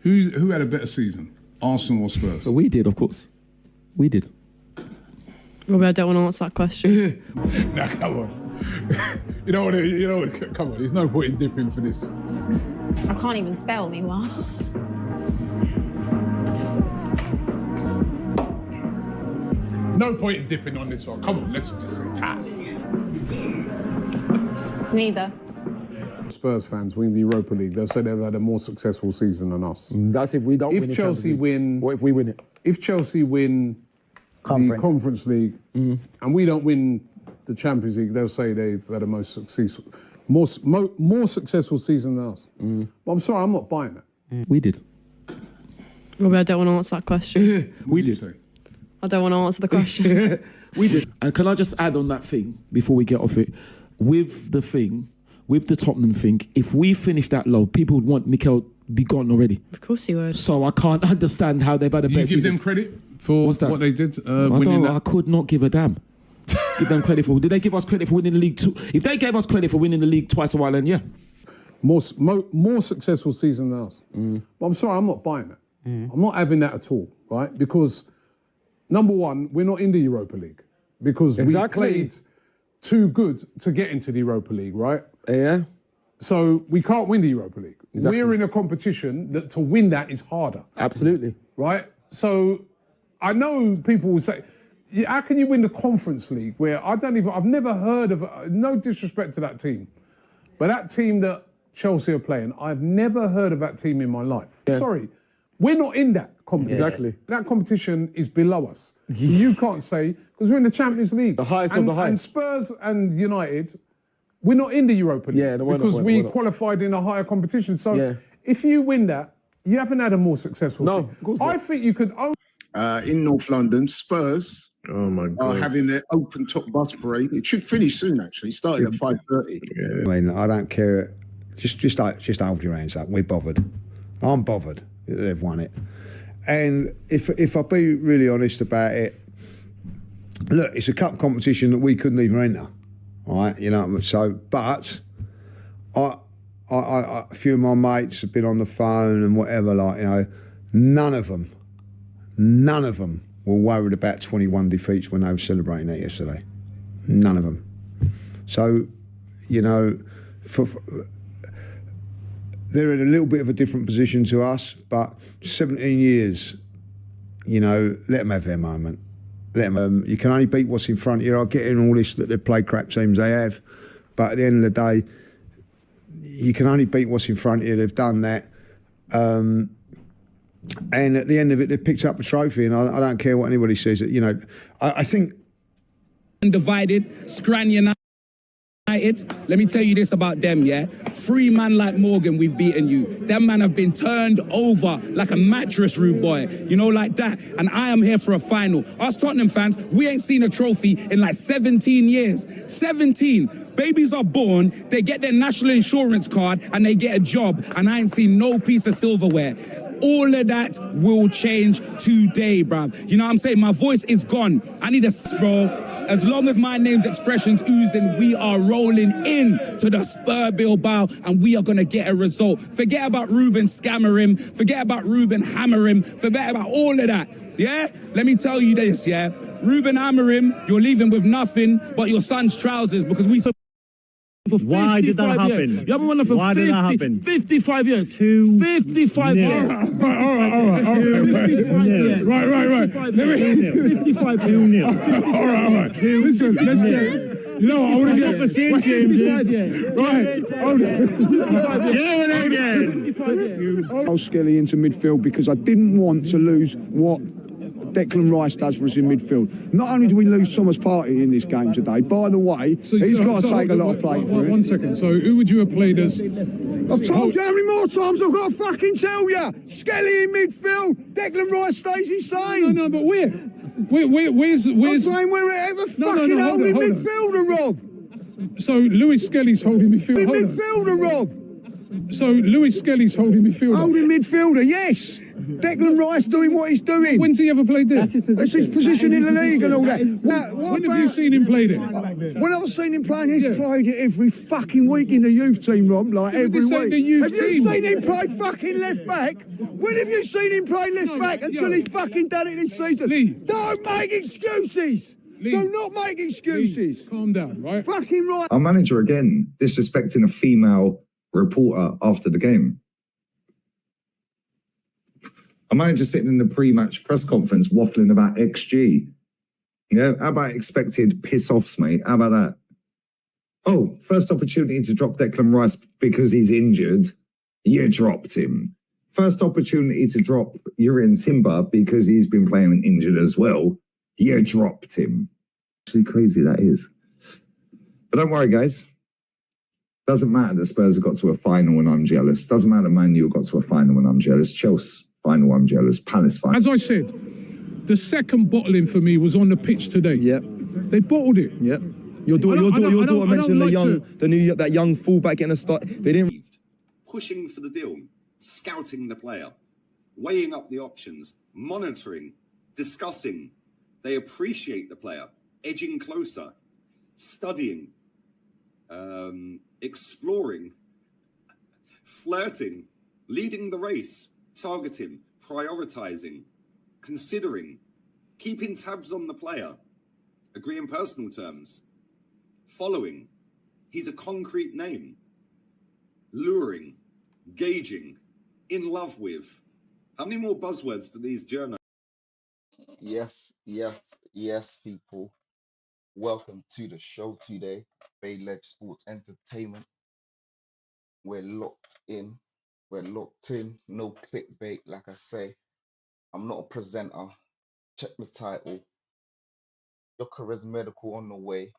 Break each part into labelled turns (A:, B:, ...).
A: Who had a better season, Arsenal or Spurs?
B: We did, of course. We did.
C: Robbie, I don't want to answer that question.
A: Nah, come on. You know what? Come on. There's no point in dipping for this.
D: I can't even spell, meanwhile.
A: No point in dipping on this one. Come on, let's just say pass.
D: Neither.
E: Spurs fans win the Europa League, they'll say they've had a more successful season than us.
B: That's if we don't win.
E: If Chelsea win,
B: what if we win it?
E: If Chelsea win the Conference League and we don't win the Champions League, they'll say they've had a more successful season than us. But I'm sorry, I'm not buying that.
B: We did.
C: Robbie, I don't want to answer that question.
A: We did. Say?
C: I don't want to answer the question.
B: We did. And can I just add on that thing before we get off it? With the Tottenham thing, if we finish that low, people would want Mikel be gone already.
C: Of course he would.
B: So I can't understand how they've had a better
A: You give
B: season.
A: them credit for what they did?
B: I could not give a damn. Give them credit for. Did they give us credit for winning the league too? If they gave us credit for winning the league twice a while, then yeah.
E: More successful season than us. But I'm sorry, I'm not buying that. I'm not having that at all, right? Because number one, we're not in the Europa League because we played too good to get into the Europa League, right?
B: Yeah.
E: So we can't win the Europa League.
B: Exactly.
E: We're in a competition that to win that is harder.
B: Absolutely.
E: Right? So I know people will say, how can you win the Conference League where I've never heard of, no disrespect to that team, but that team that Chelsea are playing, I've never heard of that team in my life. Yeah. Sorry. We're not in that competition.
B: Exactly.
E: That competition is below us. You can't say, because we're in the Champions League.
B: The highest of the highest.
E: And Spurs and United, we're not in the Europa League.
B: Yeah,
E: because we qualified in a higher competition. So if you win that, you haven't had a more successful season.
B: Of course not.
E: I think you could own...
F: in North London, Spurs
G: are
F: having their open top bus parade. It should finish soon, actually, starting at 5:30.
G: Yeah. I mean, I don't care. Just hold your hands up. We're bothered. I'm bothered that they've won it. And if I be really honest about it, look, it's a cup competition that we couldn't even enter, right? You know, so, but I a few of my mates have been on the phone and whatever, like, you know, none of them were worried about 21 defeats when they were celebrating that yesterday. None of them. So, you know, they're in a little bit of a different position to us, but 17 years, you know, let them have their moment. You can only beat what's in front of you. I get in all this that they've played crap teams, they have, but at the end of the day, you can only beat what's in front of you. They've done that. And at the end of it, they've picked up a trophy, and I don't care what anybody says. You know, I think...
H: Undivided, Scran United. Let me tell you this about them, yeah? 3 man like Morgan, we've beaten you. Them man have been turned over like a mattress, rude boy. You know, like that. And I am here for a final. Us Tottenham fans, we ain't seen a trophy in like 17 years. 17. Babies are born, they get their national insurance card, and they get a job. And I ain't seen no piece of silverware. All of that will change today, bruv. You know what I'm saying? My voice is gone. I need a bro. As long as my name's expressions oozing, we are rolling in to the Spur Bilbao, and we are going to get a result. Forget about Ruben scammer him. Forget about Ruben hammer him. Forget about all of that. Yeah? Let me tell you this, yeah? Ruben hammer him, you're leaving with nothing but your son's trousers, because we...
I: Why did that happen?
H: You haven't won it for 55 years. 55 years.
A: All right. Right.
I: 55 2-0.
A: All right. Listen, let's get... You know what, I want to get...
I: the same, James.
A: Right, hold on.
G: I'll Skelly into midfield because I didn't want to lose what Declan Rice does for us in midfield. Not only do we lose Thomas Partey in this game today, by the way, he's got to take a lot of play for it.
A: 1 second. So who would you have played as...
G: I've told you how many more times I've got to fucking tell you. Skelly in midfield, Declan Rice stays insane.
A: No, but where's...
G: I'm playing wherever fucking holding midfielder, Rob.
A: So Lewis Skelly's holding midfield.
G: Midfielder, Rob.
A: So Lewis Skelly's holding midfielder.
G: Holding midfielder, yes. Declan Rice doing what he's doing.
E: When's he ever played there?
G: That's his position in the league and all that.
E: When have you seen him play there?
G: When I've seen him playing, he's played it every fucking week in the youth team, Rob, like every
E: this ain't
G: week.
E: the youth
G: Have you
E: team.
G: seen him play fucking left back? When have you seen him play left back until he's fucking done it this season?
E: Lee.
G: Don't make excuses. Do not make excuses.
E: Calm down, right?
G: Fucking right.
J: Our manager again disrespecting a female reporter after the game. Our manager sitting in the pre-match press conference waffling about XG. Yeah, how about expected piss-offs, mate? How about that? Oh, first opportunity to drop Declan Rice because he's injured. You dropped him. First opportunity to drop Urian Timber because he's been playing injured as well. You dropped him. Actually crazy that is. But don't worry, guys. Doesn't matter that Spurs have got to a final and I'm jealous. Doesn't matter Man U got to a final and I'm jealous. Chelsea final, I'm jealous. Palace final.
E: As I said, the second bottling for me was on the pitch today.
K: Yep.
E: They bottled it.
K: Yep. Your daughter mentioned that young fullback getting a start. They didn't.
L: Pushing for the deal, scouting the player, weighing up the options, monitoring, discussing. They appreciate the player, edging closer, studying, exploring, flirting, leading the race, targeting, prioritizing, considering, keeping tabs on the player, agreeing personal terms, following. He's a concrete name. Luring, gauging, in love with. How many more buzzwords do these journalists?
M: Yes, people. Welcome to the show today. Bayledge Sports Entertainment. We're locked in. No clickbait, like I say. I'm not a presenter. Check the title. Gyokeres medical on the way.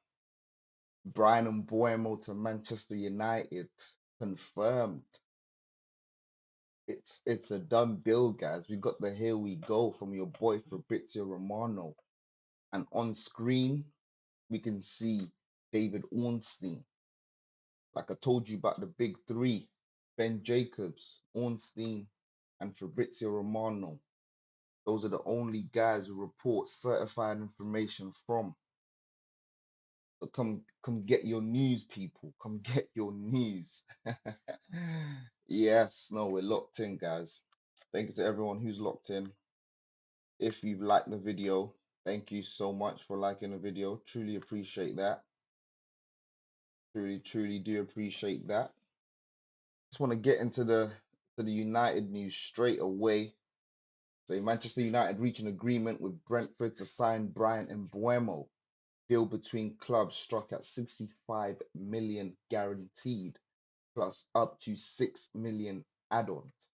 M: Bryan Mbeumo to Manchester United. Confirmed. It's a done deal, guys. We got the here we go from your boy Fabrizio Romano. And on screen, we can see David Ornstein. Like I told you about the big three, Ben Jacobs, Ornstein, and Fabrizio Romano. Those are the only guys who report certified information from. So come get your news, people. Come get your news. Yes, no, we're locked in, guys. Thank you to everyone who's locked in. If you've liked the video, thank you so much for liking the video. Truly appreciate that. Truly do appreciate that. Just want to get into the United news straight away. So Manchester United reach an agreement with Brentford to sign Bryan Mbeumo. Deal between clubs struck at 65 million guaranteed, plus up to 6 million add-ons.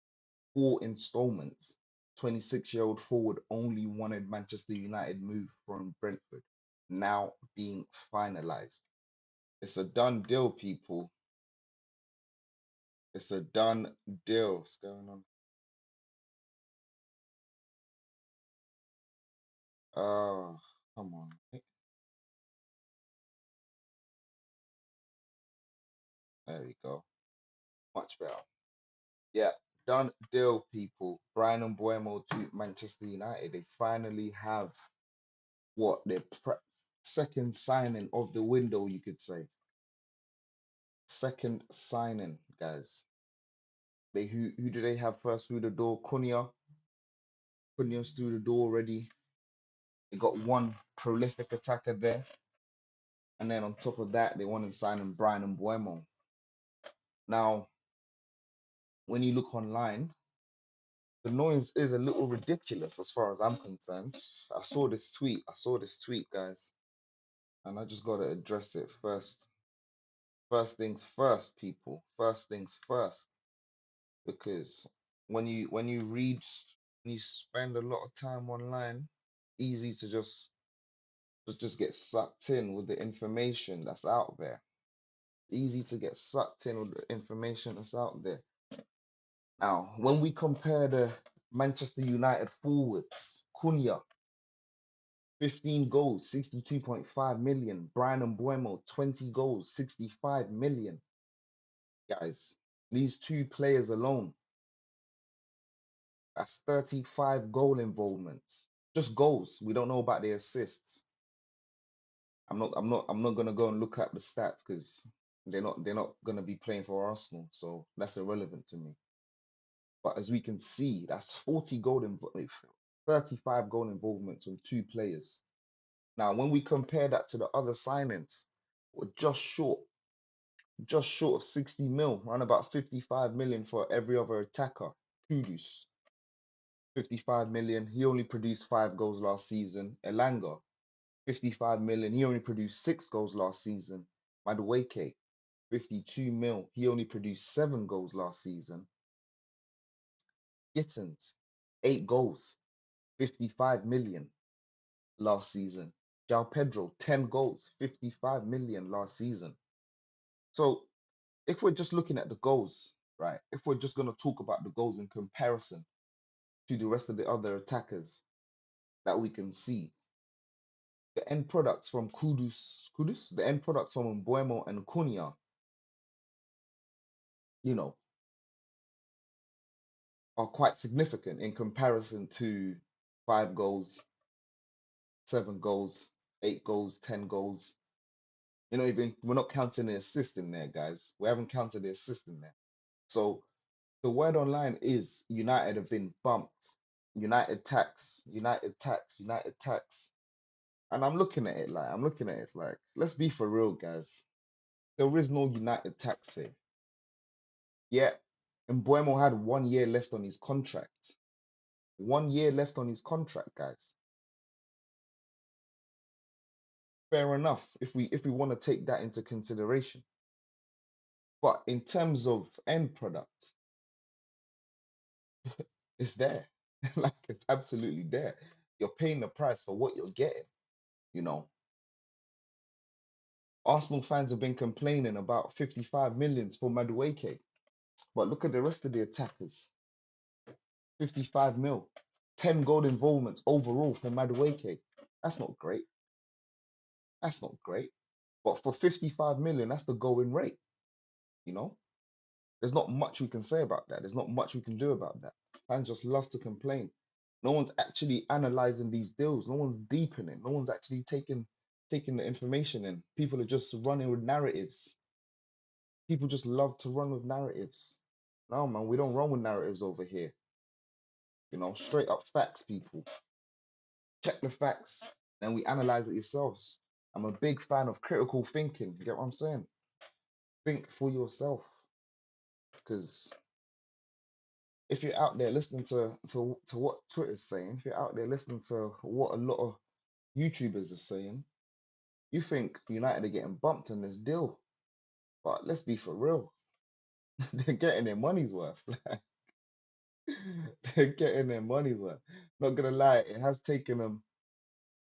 M: 4 installments. 26-year-old forward only wanted Manchester United move from Brentford, now being finalized. It's a done deal, people. It's a done deal. What's going on? Oh, come on. There we go. Much better. Yeah, done deal, people. Bryan Mbeumo to Manchester United. They finally have what their second signing of the window, you could say. Second signing, guys. Who do they have first through the door? Cunha. Cunha's through the door already. They got one prolific attacker there. And then on top of that, they wanted to sign Bryan Mbeumo. Now, when you look online, the noise is a little ridiculous as far as I'm concerned. I saw this tweet, guys. And I just got to address it first. First things first, people. First things first. Because when you read, when you spend a lot of time online, easy to just get sucked in with the information that's out there. Easy to get sucked in with the information that's out there. Now, when we compare the Manchester United forwards, Cunha, 15 goals, 62.5 million. Bryan Mbeumo, 20 goals, 65 million. Guys, these two players alone That's 35 goal involvements. Just goals. We don't know about the assists. I'm not gonna go and look at the stats because they're not gonna be playing for Arsenal, so that's irrelevant to me. But as we can see, that's 35 goal involvements from 2 players. Now, when we compare that to the other signings, we're just short of 60 mil, around about 55 million for every other attacker. Kudus, 55 million. He only produced 5 goals last season. Elanga, 55 million. He only produced 6 goals last season. Madueke, 52 mil. He only produced 7 goals last season. Gittins, 8 goals, 55 million last season. João Pedro, 10 goals, 55 million last season. So if we're just looking at the goals, right? If we're just going to talk about the goals in comparison to the rest of the other attackers that we can see, the end products from the end products from Mbeumo and Cunha, you know, are quite significant in comparison to 5 goals, 7 goals, 8 goals, 10 goals. You know, even we're not counting the assist in there, guys. We haven't counted the assist in there. So the word online is United have been bumped. United tax, United tax, United tax. And I'm looking at it it's like, let's be for real, guys. There is no United tax here. Yeah, and Mbeumo had 1 year left on his contract. 1 year left on his contract, guys. Fair enough if we want to take that into consideration. But in terms of end product, it's there. Like it's absolutely there. You're paying the price for what you're getting, you know. Arsenal fans have been complaining about 55 millions for Madueke. But look at the rest of the attackers. 55 mil. 10 goal involvements overall for Madueke. That's not great. That's not great. But for 55 million, that's the going rate. You know? There's not much we can say about that. There's not much we can do about that. Fans just love to complain. No one's actually analyzing these deals. No one's deep in it. No one's actually taking the information in. People are just running with narratives. People just love to run with narratives. No, man, we don't run with narratives over here. You know, straight up facts, people. Check the facts, then we analyze it yourselves. I'm a big fan of critical thinking. You get what I'm saying? Think for yourself. Because if you're out there listening to what Twitter's saying, if you're out there listening to what a lot of YouTubers are saying, you think United are getting bumped on this deal. But let's be for real. They're getting their money's worth. They're getting their money's worth. Not gonna lie, it has taken them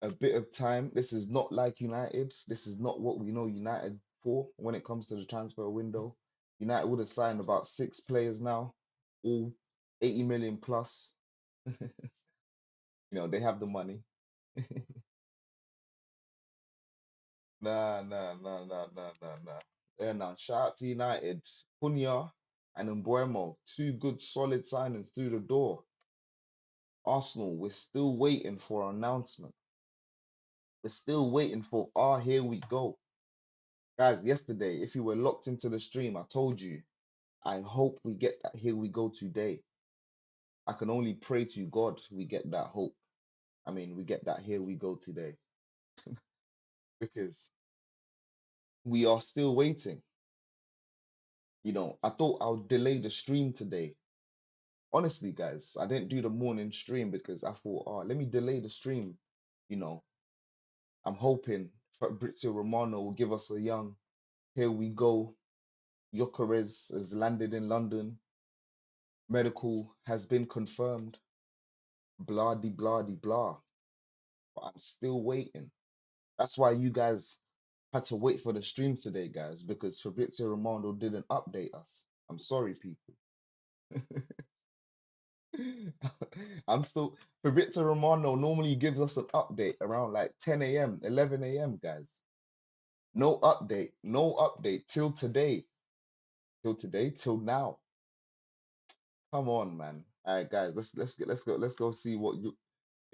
M: a bit of time. This is not like United. This is not what we know United for when it comes to the transfer window. United would have signed about 6 players now, all 80 million plus. You know, they have the money. Nah. Yeah, nah. Shout out to United. Cunha and Mbeumo, 2 good solid signings through the door. Arsenal, we're still waiting for an announcement. We're still waiting for here we go. Guys, yesterday, if you were locked into the stream, I told you, I hope we get that here we go today. I can only pray to God we get that hope. I mean, we get that here we go today. Because we are still waiting. You know, I thought I'll delay the stream today. Honestly, guys, I didn't do the morning stream because I thought, let me delay the stream. You know, I'm hoping Fabrizio Romano will give us a young here we go. Gyokeres has landed in London. Medical has been confirmed. Blah de blah de blah. But I'm still waiting. That's why you guys had to wait for the stream today, guys, because Fabrizio Romano didn't update us. I'm sorry, people. Fabrizio Romano normally gives us an update around like 10 a.m., 11 a.m., guys. No update till today. Till now. Come on, man. All right, guys, let's go see what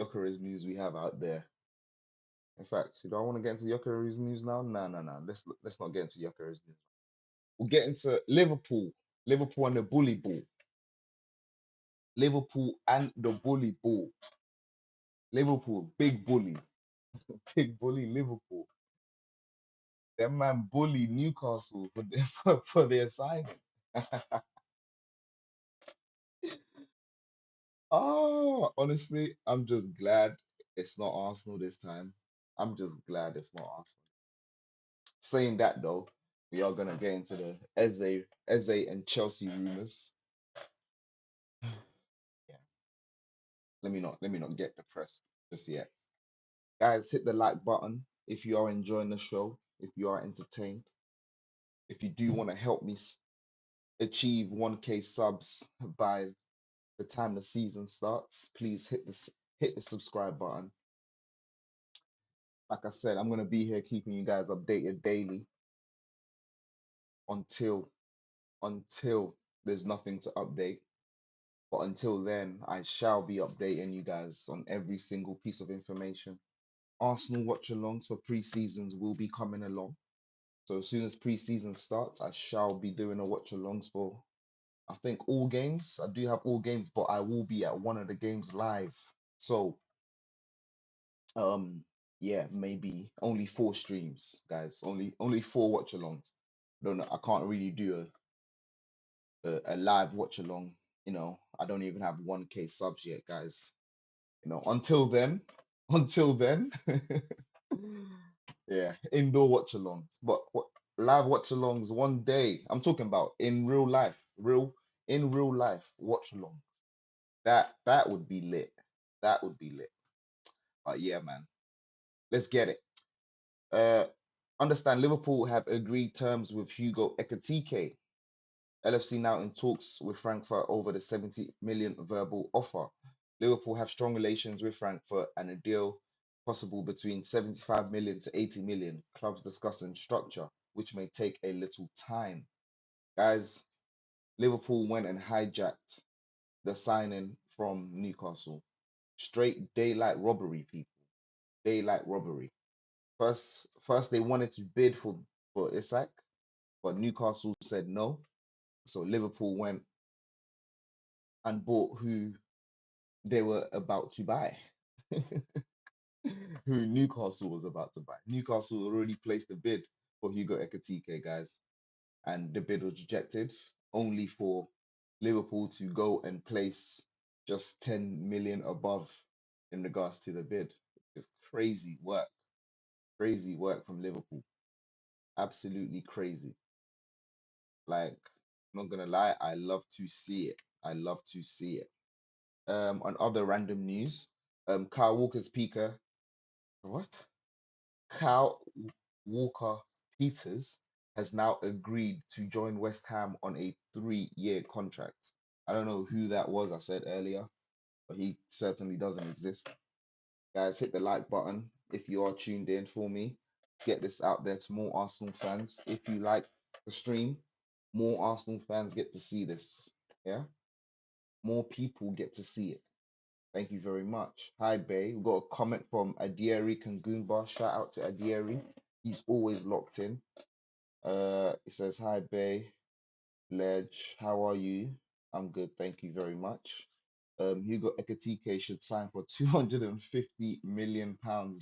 M: Gyökeres news we have out there. In fact, do I want to get into Gyökeres news now? No, no, no. Let's not get into Gyökeres news. We'll get into Liverpool. Liverpool and the bully ball. Liverpool and the bully ball. Liverpool, big bully. Big bully Liverpool. That man bully Newcastle for their for their signing. Oh, honestly, I'm just glad it's not Arsenal this time. I'm just glad it's not Arsenal. Saying that though, we are gonna get into the Eze and Chelsea rumors. Yeah, let me not get depressed just yet. Guys, hit the like button if you are enjoying the show, if you are entertained. If you do want to help me achieve 1K subs by the time the season starts, please hit the subscribe button. Like I said, I'm gonna be here keeping you guys updated daily until there's nothing to update. But until then, I shall be updating you guys on every single piece of information. Arsenal watch-alongs for pre-seasons will be coming along. So as soon as pre-season starts, I shall be doing a watch-alongs for, I think, all games. I do have all games, but I will be at one of the games live. So, yeah, maybe only 4 streams, guys. Only 4 watch-alongs. Don't know. I can't really do a live watch-along. You know, I don't even have 1K subs yet, guys. You know, until then, yeah, indoor watch-alongs. But live watch-alongs one day. I'm talking about in real life, in real life watch-along. That would be lit. That would be lit. But yeah, man, let's get it. Understand Liverpool have agreed terms with Hugo Ekitike. LFC now in talks with Frankfurt over the 70 million verbal offer. Liverpool have strong relations with Frankfurt and a deal possible between 75 million to 80 million. Clubs discussing structure, which may take a little time. Guys, Liverpool went and hijacked the signing from Newcastle. Straight daylight robbery, people. Daylight robbery. First they wanted to bid for Isak, but Newcastle said no. So Liverpool went and bought who they were about to buy, who Newcastle was about to buy. Newcastle already placed a bid for Hugo Ekitike, guys, and the bid was rejected, only for Liverpool to go and place just 10 million above in regards to the bid. It's crazy work from Liverpool. Absolutely crazy. Like, I'm not gonna lie, I love to see it. I love to see it. On other random news, Kyle Walker's Peaker, what? Kyle Walker Peters has now agreed to join West Ham on a 3-year contract. I don't know who that was I said earlier, but he certainly doesn't exist. Guys, hit the like button if you are tuned in for me. Get this out there to more Arsenal fans. If you like the stream, more Arsenal fans get to see this. Yeah? More people get to see it. Thank you very much. Hi, Bay. We've got a comment from Adieri Kangumba. Shout out to Adieri. He's always locked in. It says, hi, Bay. Ledge, how are you? I'm good. Thank you very much. Hugo Ekitike should sign for £250 million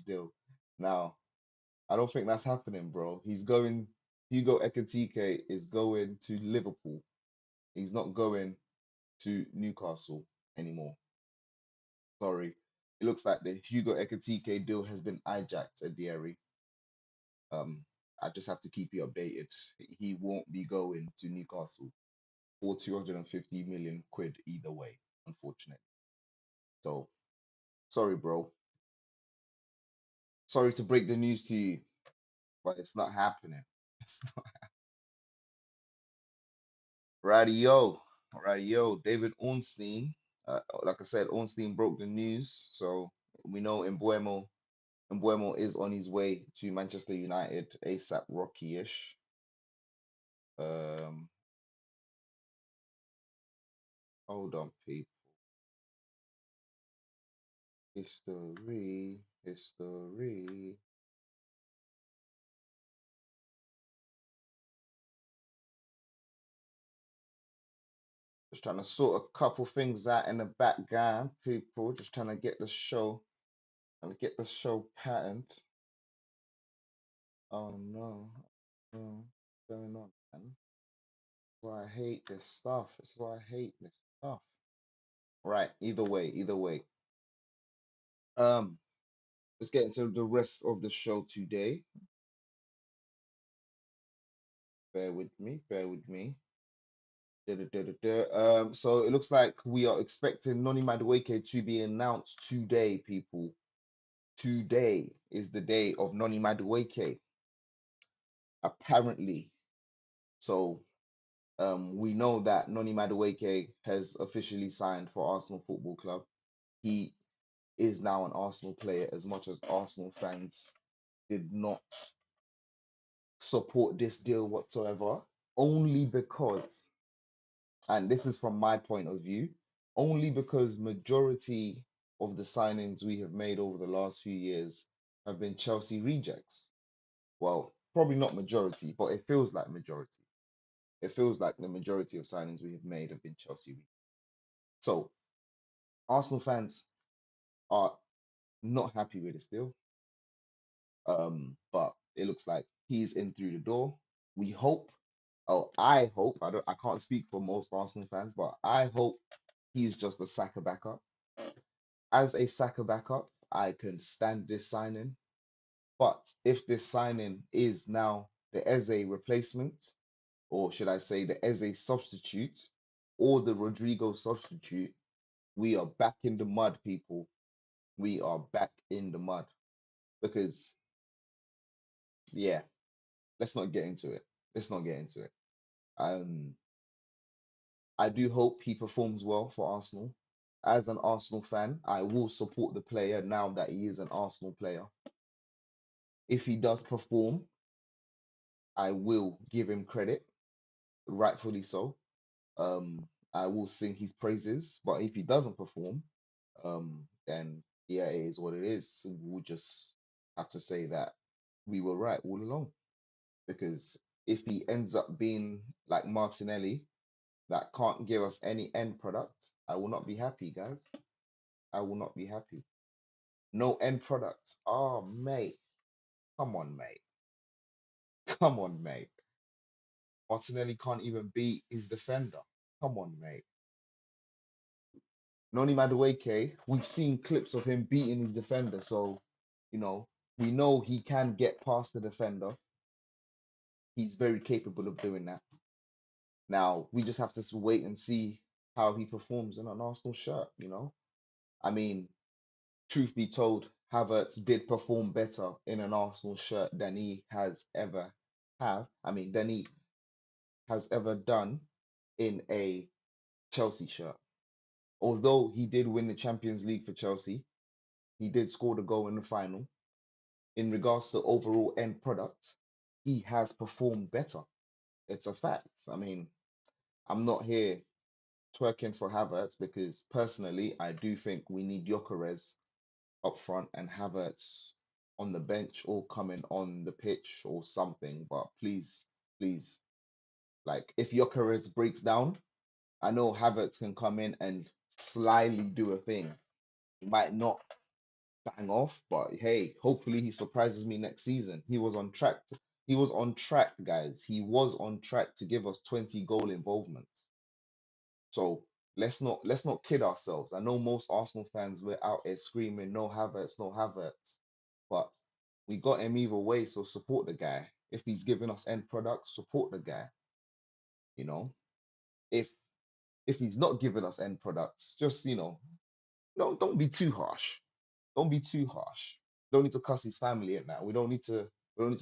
M: deal. Now, I don't think that's happening, bro. Hugo Ekitike is going to Liverpool. He's not going to Newcastle anymore. Sorry. It looks like the Hugo Ekitike deal has been hijacked at Diary. I just have to keep you updated. He won't be going to Newcastle for 250 million quid either way, unfortunately. So, sorry, bro. Sorry to break the news to you, but it's not happening. It's not. Radio. David Ornstein. Like I said, Ornstein broke the news, so we know Mbeumo is on his way to Manchester United ASAP Rocky-ish. Hold on, people. History. Just trying to sort a couple things out in the background, people. Just trying to get the show patterned. Oh no, no, what's going on, man? That's why I hate this stuff. That's why I hate this stuff. Right, either way. Let's get into the rest of the show today. Bear with me. So it looks like we are expecting Noni Madueke to be announced today, people. Today is the day of Noni Madueke, apparently. So we know that Noni Madueke has officially signed for Arsenal Football Club. He is now an Arsenal player, as much as Arsenal fans did not support this deal whatsoever, only because, and this is from my point of view, only because majority of the signings we have made over the last few years have been Chelsea rejects. Well, probably not majority, but it feels like majority. It feels like the majority of signings we have made have been Chelsea rejects. So Arsenal fans are not happy with this deal. But it looks like he's in through the door. We hope, I hope, I can't speak for most Arsenal fans, but I hope he's just a Saka backup. As a Saka backup, I can stand this signing. But if this signing is now the Eze replacement, or should I say the Eze substitute, or the Rodrygo substitute, we are back in the mud, people. We are back in the mud. Because, yeah, let's not get into it. I do hope he performs well for Arsenal. As an Arsenal fan, I will support the player now that he is an Arsenal player. If he does perform, I will give him credit, rightfully so. I will sing his praises. But if he doesn't perform, then yeah, it is what it is. We'll just have to say that we were right all along. Because if he ends up being like Martinelli, that can't give us any end product, I will not be happy, guys. I will not be happy. No end product. Oh, mate. Come on, mate. Come on, mate. Martinelli can't even beat his defender. Come on, mate. Noni Madueke, we've seen clips of him beating his defender, so we know he can get past the defender. He's very capable of doing that. Now we just have to wait and see how he performs in an Arsenal shirt. I mean, truth be told, Havertz did perform better in an Arsenal shirt than he has ever than he has ever done in a Chelsea shirt. Although he did win the Champions League for Chelsea, he did score the goal in the final. In regards to overall end product, he has performed better. It's a fact. I mean, I'm not here twerking for Havertz because personally, I do think we need Gyokeres up front and Havertz on the bench or coming on the pitch or something. But please, like if Gyokeres breaks down, I know Havertz can come in and slyly do a thing. He might not bang off, but hey, hopefully he surprises me next season. He was on track. He was on track, guys. He was on track to give us 20 goal involvements. So let's not kid ourselves. I know most Arsenal fans were out there screaming, no Havertz, no Havertz. But we got him either way, so support the guy. If he's giving us end products, support the guy. If he's not giving us end products, just no, don't be too harsh. Don't be too harsh. Don't need to cuss his family in that. We don't need to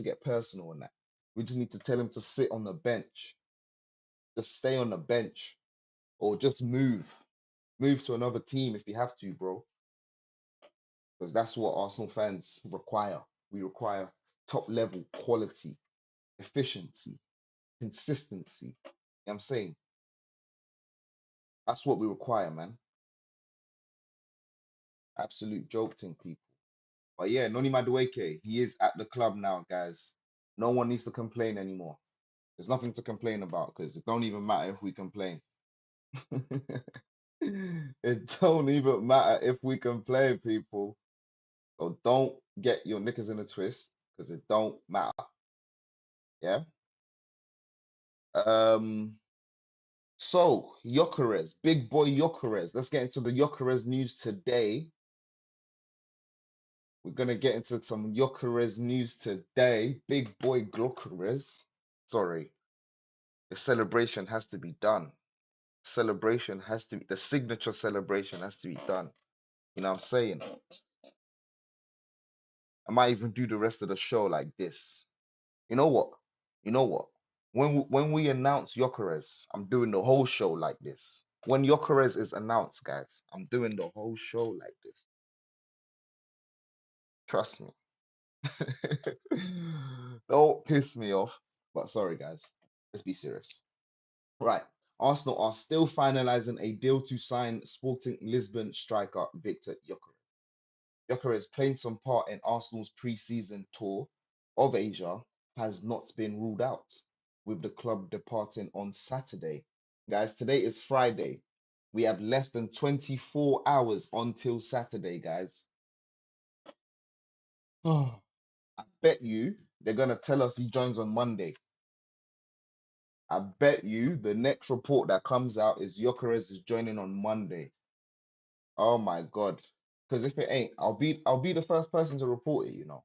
M: get personal in that. We just need to tell him to sit on the bench. Just stay on the bench. Or just move. Move to another team if you have to, bro. Because that's what Arsenal fans require. We require top level quality, efficiency, consistency. You know what I'm saying? That's what we require, man. Absolute joke thing, people. But yeah, Noni Madueke, he is at the club now, guys. No one needs to complain anymore. There's nothing to complain about because it don't even matter if we complain. It don't even matter if we complain, people. So don't get your knickers in a twist because it don't matter. Yeah. So Gyökeres, big boy Gyökeres. Let's get into the Gyökeres news today. We're gonna get into some Gyökeres news today. Big boy Gyökeres. Sorry, the celebration has to be done. Celebration has to be, the signature celebration has to be done. You know what I'm saying? I might even do the rest of the show like this. You know what? You know what? When we announce Gyökeres, I'm doing the whole show like this. When Gyökeres is announced, guys, I'm doing the whole show like this. Trust me. Don't piss me off. But sorry, guys. Let's be serious. Right. Arsenal are still finalizing a deal to sign Sporting Lisbon striker Viktor Gyökeres. Gyökeres playing some part in Arsenal's pre-season tour of Asia has not been ruled out, with the club departing on Saturday. Guys, today is Friday. We have less than 24 hours until Saturday, guys. Oh, I bet you they're going to tell us he joins on Monday. I bet you the next report that comes out is Gyökeres is joining on Monday. Oh my God. Because if it ain't, I'll be the first person to report it, you know.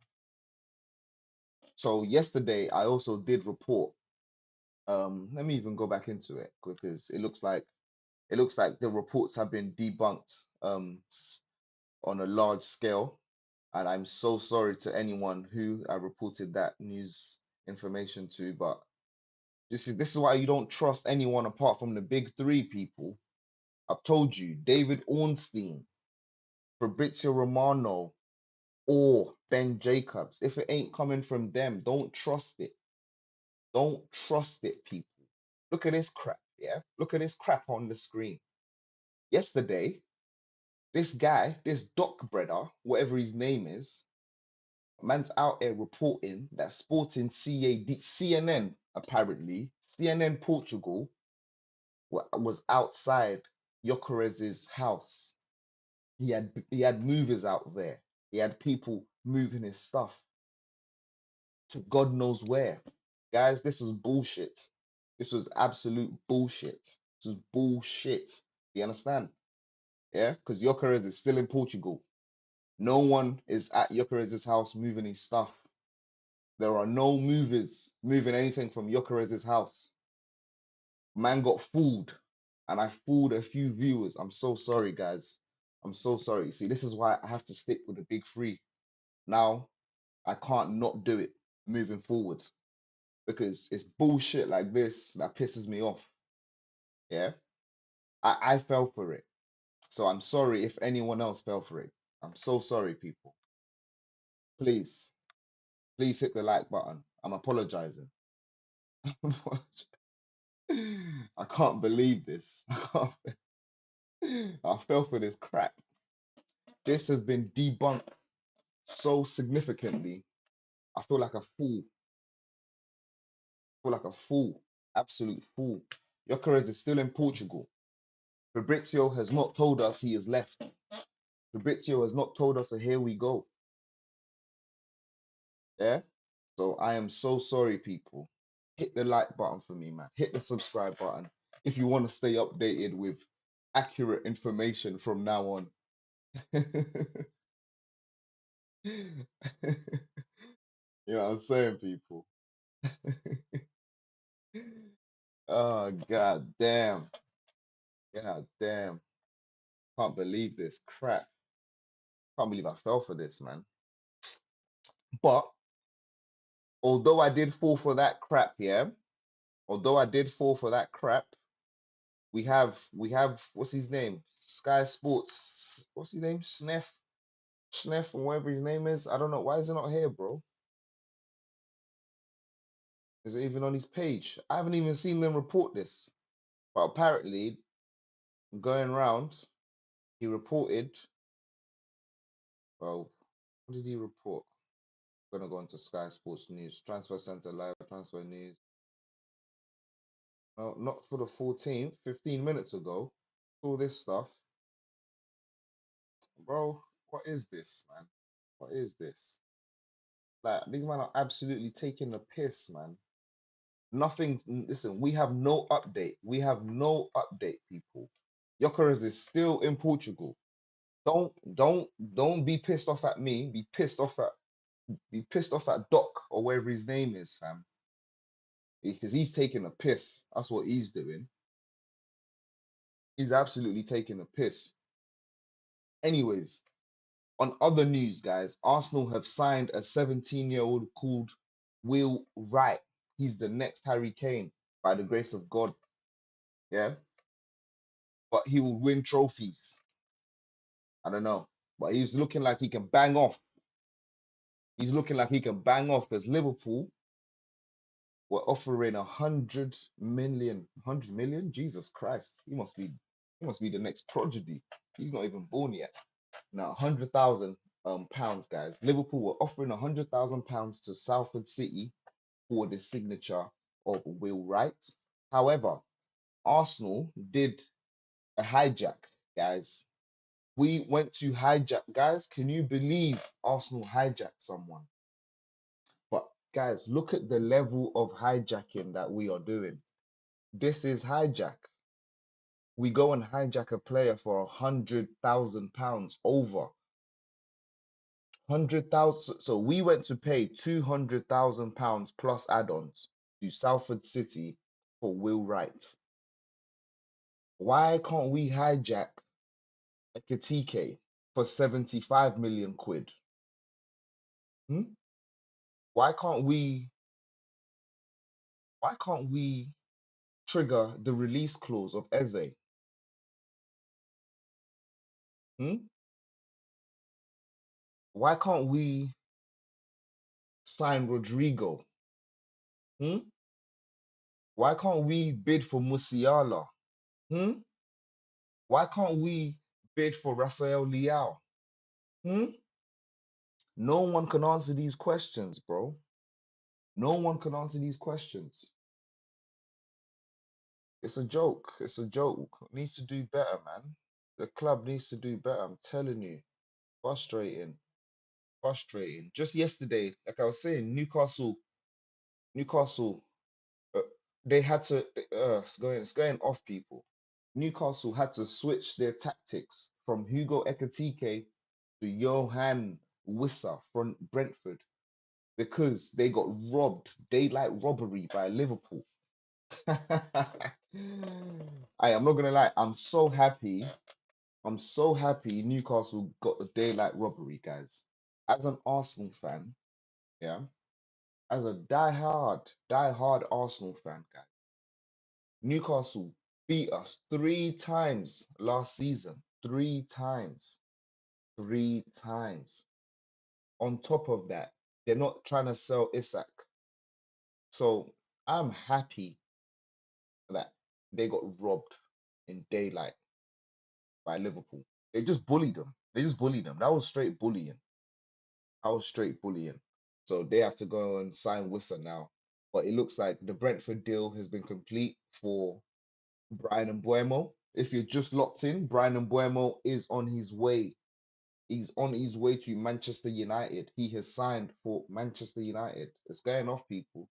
M: So yesterday I also did report. Let me even go back into it because it looks like the reports have been debunked on a large scale. And I'm so sorry to anyone who I reported that news information to, but this is why you don't trust anyone apart from the big three people. I've told you, David Ornstein, Fabrizio Romano, or Ben Jacobs. If it ain't coming from them, don't trust it. Don't trust it, people. Look at this crap, yeah? Look at this crap on the screen. Yesterday, this guy, this Doc Brother, whatever his name is, man's out there reporting that Sporting CNN, apparently, CNN Portugal was outside Gyökeres' house. He had movers out there. He had people moving his stuff to God knows where. Guys, this was bullshit. This was absolute bullshit. This was bullshit. You understand? Yeah? Because Gyökeres is still in Portugal. No one is at Gyökeres' house moving his stuff. There are no movers moving anything from Gyökeres' house. Man got fooled. And I fooled a few viewers. I'm so sorry, guys. I'm so sorry. See, this is why I have to stick with the big three. Now, I can't not do it moving forward because it's bullshit like this that pisses me off. Yeah, I fell for it. So I'm sorry if anyone else fell for it. I'm so sorry, people. Please, please hit the like button. I'm apologizing. I can't believe this. I fell for this crap. This has been debunked so significantly. I feel like a fool. I feel like a fool. Absolute fool. Gyökeres is still in Portugal. Fabrizio has not told us he has left. Fabrizio has not told us, here we go. Yeah? So I am so sorry, people. Hit the like button for me, man. Hit the subscribe button if you want to stay updated with accurate information from now on. You know what I'm saying, people? Oh, god damn. God damn. Can't believe this crap. Can't believe I fell for this, man. But although I did fall for that crap, yeah. Although I did fall for that crap, we have what's his name? Sky Sports. What's his name? Sneff, or whatever his name is. I don't know. Why is it not here, bro? Is it even on his page? I haven't even seen them report this. But apparently, going round, he reported Well, what did he report? Gonna go into Sky Sports News, Transfer Center Live, Transfer News. No, not for the 14th, 15 minutes ago. All this stuff. Bro, what is this, man? What is this? Like, these men are absolutely taking the piss, man. Nothing, listen, we have no update. We have no update, people. Gyökeres is still in Portugal. Don't be pissed off at me. Be pissed off at Doc or whatever his name is, fam. Because he's taking a piss. That's what he's doing. He's absolutely taking a piss. Anyways, on other news, guys, Arsenal have signed a 17-year-old called Will Wright. He's the next Harry Kane, by the grace of God. Yeah. But he will win trophies. I don't know. But he's looking like he can bang off. He's looking like he can bang off because Liverpool were offering 100 million. 100 million? Jesus Christ. He must be the next prodigy. He's not even born yet. Now, 100,000 pounds, guys. Liverpool were offering 100,000 pounds to Salford City for the signature of Will Wright. However, Arsenal did a hijack, guys. We went to hijack, guys. Can you believe Arsenal hijacked someone? But guys, look at the level of hijacking that we are doing. This is hijack. We go and hijack a player for 100,000 pounds over 100,000. So we went to pay 200,000 pounds plus add-ons to Salford City for Will Wright. Why can't we hijack a Ekitike for 75 million quid? Why can't we trigger the release clause of Eze? Why can't we sign Rodrygo? Why can't we bid for Musiala? Why can't we bid for Rafael Leao? No one can answer these questions, bro. No one can answer these questions. It's a joke. It's a joke. It needs to do better, man. The club needs to do better. I'm telling you. Frustrating. Frustrating. Just yesterday, like I was saying, Newcastle, uh, they had to. It's going off, people. Newcastle had to switch their tactics from Hugo Ekitike to Johan Wissa from Brentford because they got robbed, daylight robbery by Liverpool. I'm not gonna lie, I'm so happy. I'm so happy Newcastle got the daylight robbery, guys. As an Arsenal fan, yeah, as a die-hard Arsenal fan, guys, Newcastle beat us 3 times last season. 3 times. 3 times. On top of that, they're not trying to sell Isak. So I'm happy that they got robbed in daylight by Liverpool. They just bullied them. They just bullied them. That was straight bullying. That was straight bullying. So they have to go and sign Wissa now. But it looks like the Brentford deal has been complete for Bryan Mbeumo. If you're just locked in, Bryan Mbeumo is on his way. He's on his way to Manchester United. He has signed for Manchester United. It's going off, people.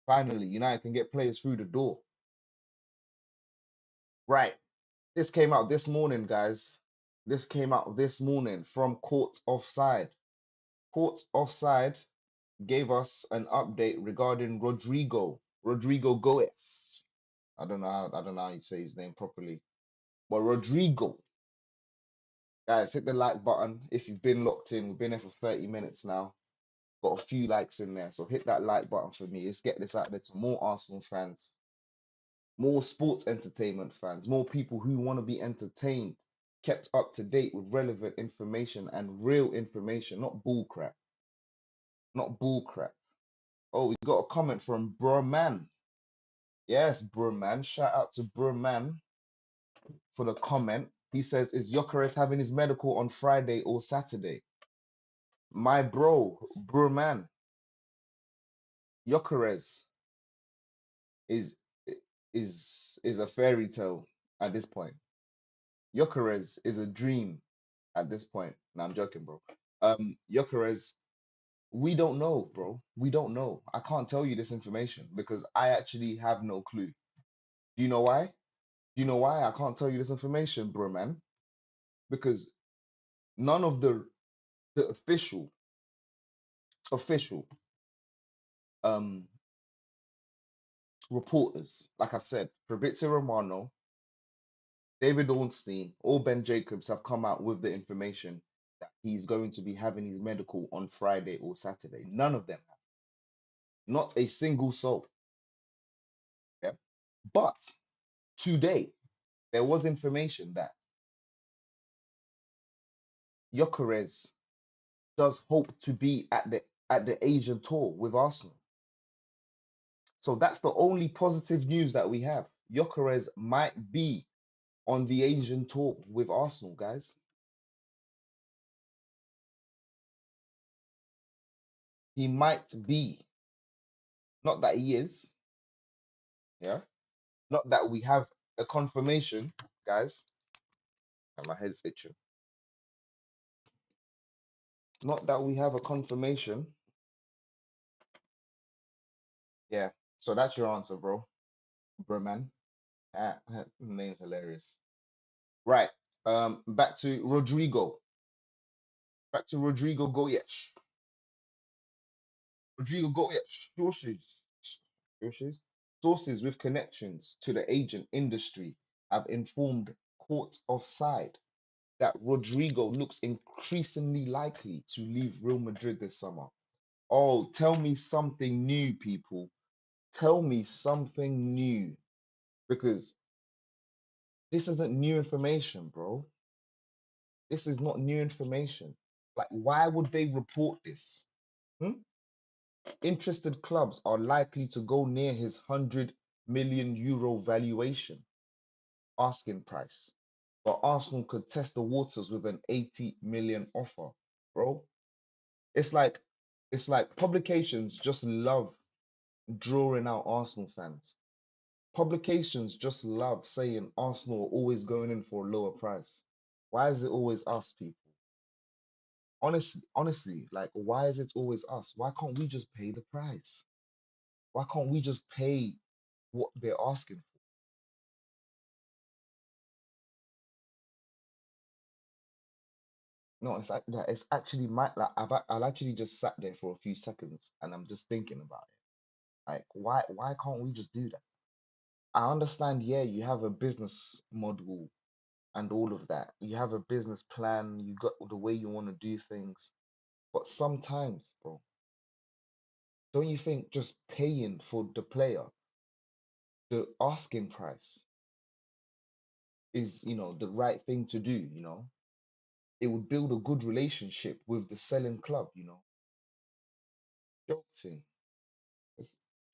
M: Finally, United can get players through the door. Right. This came out this morning, guys. This came out this morning from Court Offside. Court Offside gave us an update regarding Rodrygo Goetz. I don't know how you say his name properly. But Rodrygo. Guys, hit the like button if you've been locked in. We've been here for 30 minutes now. Got a few likes in there. So hit that like button for me. Let's get this out there to more Arsenal fans, more sports entertainment fans, more people who want to be entertained, kept up to date with relevant information and real information, not bull crap. Not bull crap. Oh, we got a comment from Burman. Yes, Burman. Shout out to Burman for the comment. He says, is Gyökeres having his medical on Friday or Saturday? My bro man, Gyökeres is is a fairy tale at this point. Gyökeres is a dream at this point. No, I'm joking, bro. Gyökeres, we don't know, bro. We don't know. I can't tell you this information because I actually have no clue. Do you know why? Do you know why I can't tell you this information, bro, man? Because none of the official um reporters, like I said, Fabrizio Romano, David Ornstein, or Ben Jacobs have come out with the information that he's going to be having his medical on Friday or Saturday. None of them have. Not a single soul. Yeah. But today there was information that Gyökeres does hope to be at the Asian tour with Arsenal. So that's the only positive news that we have. Gyökeres might be on the Asian tour with Arsenal, guys. He might be. Not that he is. Yeah. Not that we have a confirmation, guys. And my head's itching. Not that we have a confirmation. Yeah. So that's your answer, bro, man. That name's hilarious. Right. Back to Rodrygo. Back to Rodrygo Goyech. Rodrygo Goyech. Sources with connections to the agent industry have informed Court of Side that Rodrygo looks increasingly likely to leave Real Madrid this summer. Oh, tell me something new, people. Tell me something new. Because this isn't new information, bro. This is not new information. Like, why would they report this? Hmm? Interested clubs are likely to go near his €100 million valuation asking price, but Arsenal could test the waters with an 80 million offer, bro. It's like publications just love drawing out Arsenal fans. Publications just love saying Arsenal are always going in for a lower price. Why is it always us, people? Honestly, like, why is it always us? Why can't we just pay the price? Why can't we just pay what they're asking for? No, it's like that. It's actually like I've actually just sat there for a few seconds and I'm just thinking about it. Like, why can't we just do that? I understand, yeah, you have a business model and all of that. You have a business plan, you got the way you want to do things. But sometimes, bro, don't you think just paying for the player, the asking price, is, the right thing to do? It would build a good relationship with the selling club. Jokes.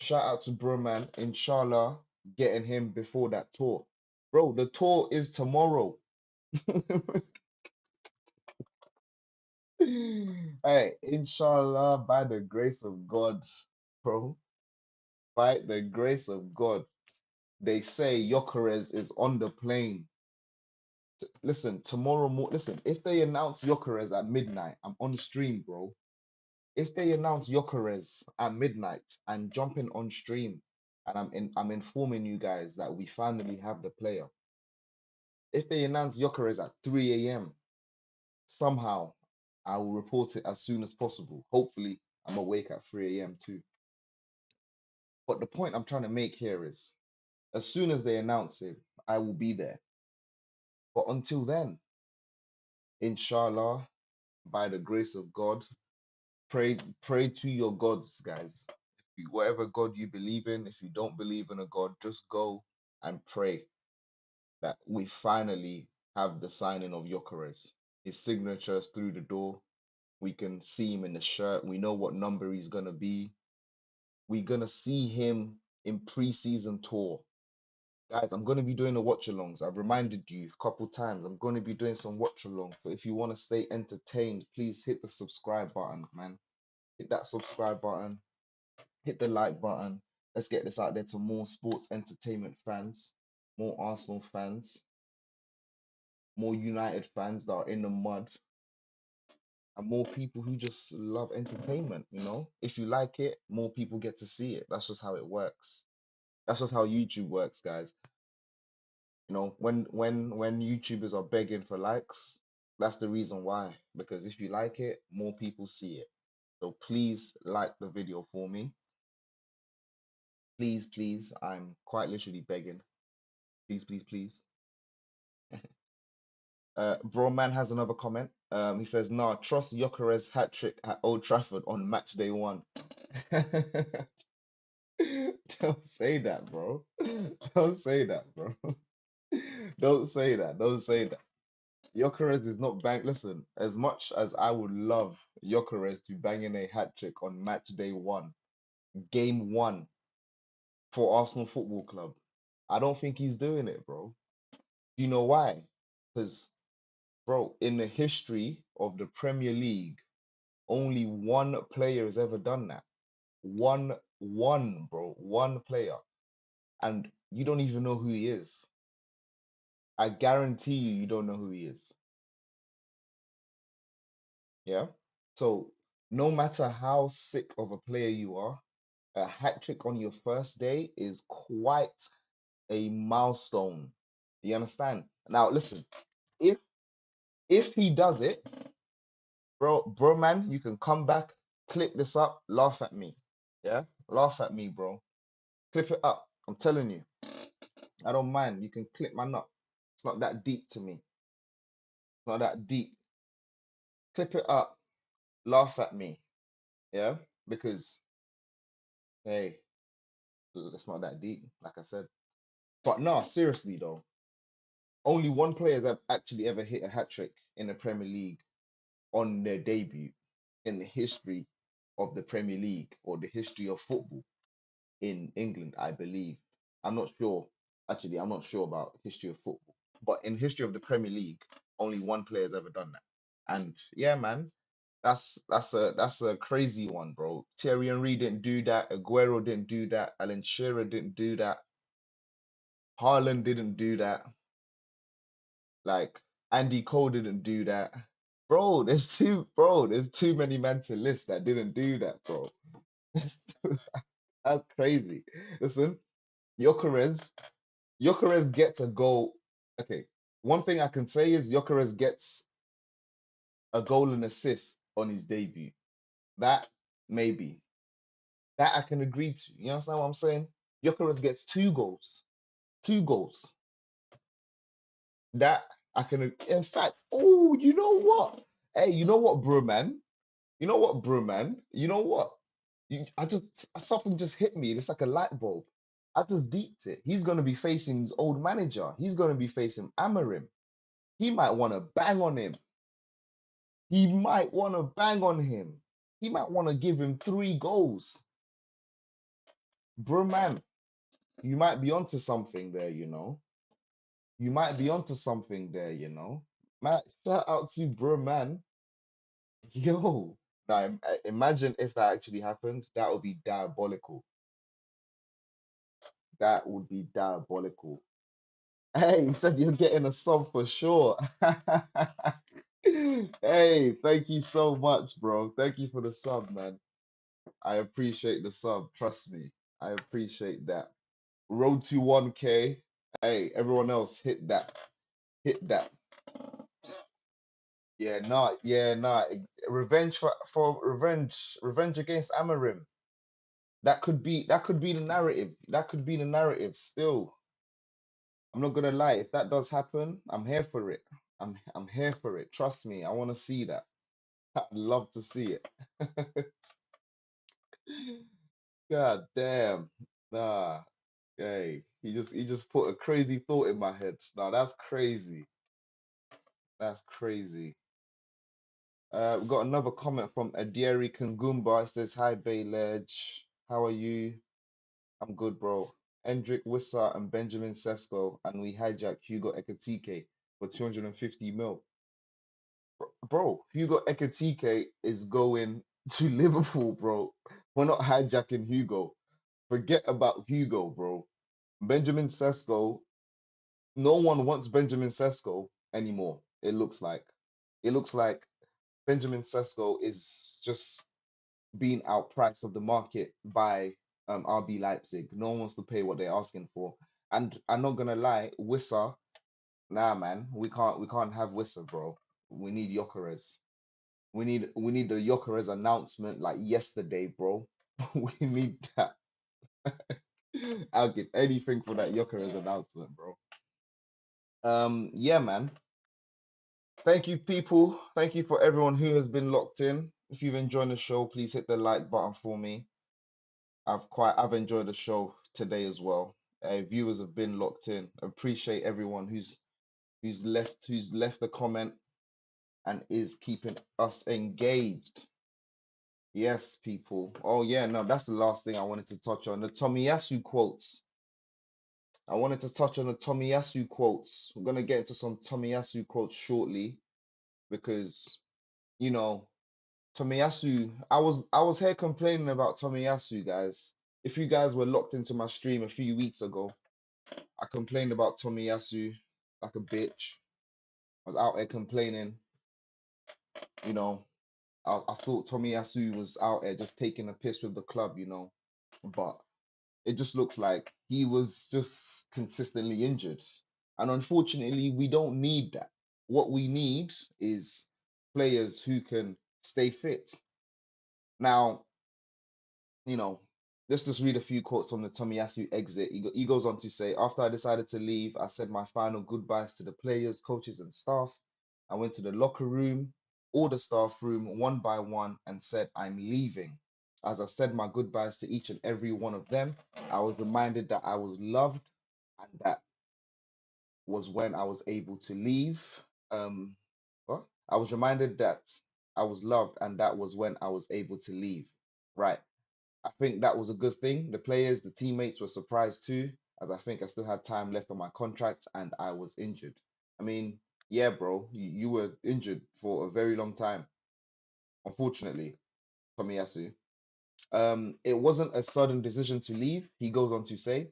M: Shout out to bro, man. Inshallah, getting him before that tour. Bro, the tour is tomorrow. Hey, inshallah, by the grace of God, bro. By the grace of God. They say Gyökeres is on the plane. Listen, tomorrow morning. Listen, if they announce Gyökeres at midnight, I'm on stream, bro. If they announce Gyökeres at midnight, I'm jumping on stream and I'm informing you guys that we finally have the player. If they announce Gyökeres at 3 a.m., somehow I will report it as soon as possible. Hopefully, I'm awake at 3 a.m. too. But the point I'm trying to make here is, as soon as they announce it, I will be there. But until then, inshallah, by the grace of God, pray to your gods, guys. Whatever God you believe in, if you don't believe in a God, just go and pray that we finally have the signing of Gyökeres. His signature is through the door. We can see him in the shirt. We know what number he's gonna be. We're gonna see him in pre-season tour. Guys, I'm going to be doing the watch alongs. I've reminded you a couple times. I'm going to be doing some watch alongs. So if you want to stay entertained, please hit the subscribe button, man. Hit that subscribe button. Hit the like button. Let's get this out there to more sports entertainment fans, more Arsenal fans, more United fans that are in the mud, and more people who just love entertainment, you know? If you like it, more people get to see it. That's just how it works. That's just how YouTube works, guys. You know, when YouTubers are begging for likes, that's the reason why. Because if you like it, more people see it. So please like the video for me. Please, please. I'm quite literally begging. Please, please, please. Bro Man has another comment. He says, "Nah, trust Gyökeres hat trick at Old Trafford on match day 1." Don't say that, bro. Don't say that, bro. Don't say that. Don't say that. Gyökeres is not bang. Listen, as much as I would love Gyökeres to bang in a hat trick on match day 1, game 1 for Arsenal Football Club, I don't think he's doing it, bro. You know why? Because, bro, in the history of the Premier League, only one player has ever done that. One, bro, one player. And you don't even know who he is. I guarantee you don't know who he is. Yeah? So no matter how sick of a player you are, a hat trick on your first day is quite a milestone. You understand? Now listen, if he does it, bro man, you can come back, clip this up, laugh at me. Yeah? Laugh at me, bro. Clip it up. I'm telling you. I don't mind. You can clip my nut. It's not that deep to me. It's not that deep. Clip it up. Laugh at me. Yeah? Because, hey, it's not that deep, like I said. But no, seriously though, only one player that actually ever hit a hat trick in the Premier League on their debut in the history of the Premier League or the history of football in England, I believe. I'm not sure. Actually, I'm not sure about history of football. But in history of the Premier League, only one player has ever done that. And yeah, man, that's a crazy one, bro. Thierry Henry didn't do that. Aguero didn't do that. Alan Shearer didn't do that. Haaland didn't do that. Like Andy Cole didn't do that. There's too many men to list that didn't do that, bro. That's crazy. Listen, Gyökeres gets a goal. Okay, one thing I can say is Gyökeres gets a goal and assist on his debut. That maybe. That I can agree to. You understand what I'm saying? Gyökeres gets 2 goals. 2 goals. That I can. In fact, oh, you know what? Hey, you know what, bro, man? You know what, bro, man? You know what? Something just hit me. It's like a light bulb. I just deeped it. He's gonna be facing his old manager. He's gonna be facing Amarim. He might want to bang on him. He might want to bang on him. He might want to give him 3 goals. Bro, man, you might be onto something there, you know. You might be onto something there, you know. Matt, shout out to bro, man. Yo, now imagine if that actually happened. That would be diabolical. That would be diabolical. Hey, you said you're getting a sub for sure. Hey, thank you so much, bro. Thank you for the sub, man. I appreciate the sub. Trust me. I appreciate that. Road to 1K. Hey, everyone else, hit that. Hit that. Yeah, nah. Revenge for revenge against Amarim. That could be the narrative. That could be the narrative still. I'm not gonna lie, if that does happen, I'm here for it. I'm here for it. Trust me, I want to see that. I'd love to see it. God damn. Nah. Hey, he just put a crazy thought in my head. Nah, that's crazy. That's crazy. We've got another comment from Adieri Kangumba. It says, "Hi, Bay Ledge. How are you? I'm good, bro. Hendrik Wissa and Benjamin Sesko, and we hijack Hugo Ekitike for 250 mil. Bro, Hugo Ekitike is going to Liverpool, bro. We're not hijacking Hugo. Forget about Hugo, bro. Benjamin Sesko, no one wants Benjamin Sesko anymore, it looks like. It looks like Benjamin Sesko is just being outpriced of the market by RB Leipzig. No one wants to pay what they're asking for. And I'm not gonna lie, Wissa, nah man, we can't have Wissa, bro. We need Gyökeres. We need the Gyökeres announcement like yesterday, bro. We need that. I'll give anything for that Gyökeres announcement, bro. Yeah, man. Thank you, people. Thank you for everyone who has been locked in. If you've enjoyed the show, please hit the like button for me. I've enjoyed the show today as well. Viewers have been locked in. Appreciate everyone who's left a comment and is keeping us engaged. Yes, people. Oh yeah, no, that's the last thing I wanted to touch on. The Tomiyasu quotes. I wanted to touch on the Tomiyasu quotes. We're gonna get into some Tomiyasu quotes shortly because you know Tomiyasu. I was here complaining about Tomiyasu, guys. If you guys were locked into my stream a few weeks ago, I complained about Tomiyasu like a bitch. I was out there complaining. You know, I thought Tomiyasu was out there just taking a piss with the club. But it just looks like he was just consistently injured. And unfortunately, we don't need that. What we need is players who can stay fit. Now, let's just read a few quotes from the Tomiyasu exit. He goes on to say, after I decided to leave, I said my final goodbyes to the players, coaches, and staff. I went to the locker room, all the staff room, one by one, and said, I'm leaving. As I said my goodbyes to each and every one of them, I was reminded that I was loved, and that was when I was able to leave. What? I was reminded that I was loved, and that was when I was able to leave. Right. I think that was a good thing. The players, the teammates were surprised too, as I think I still had time left on my contract and I was injured. I mean, yeah, bro, you were injured for a very long time, unfortunately, Tomiyasu. It wasn't a sudden decision to leave. He goes on to say,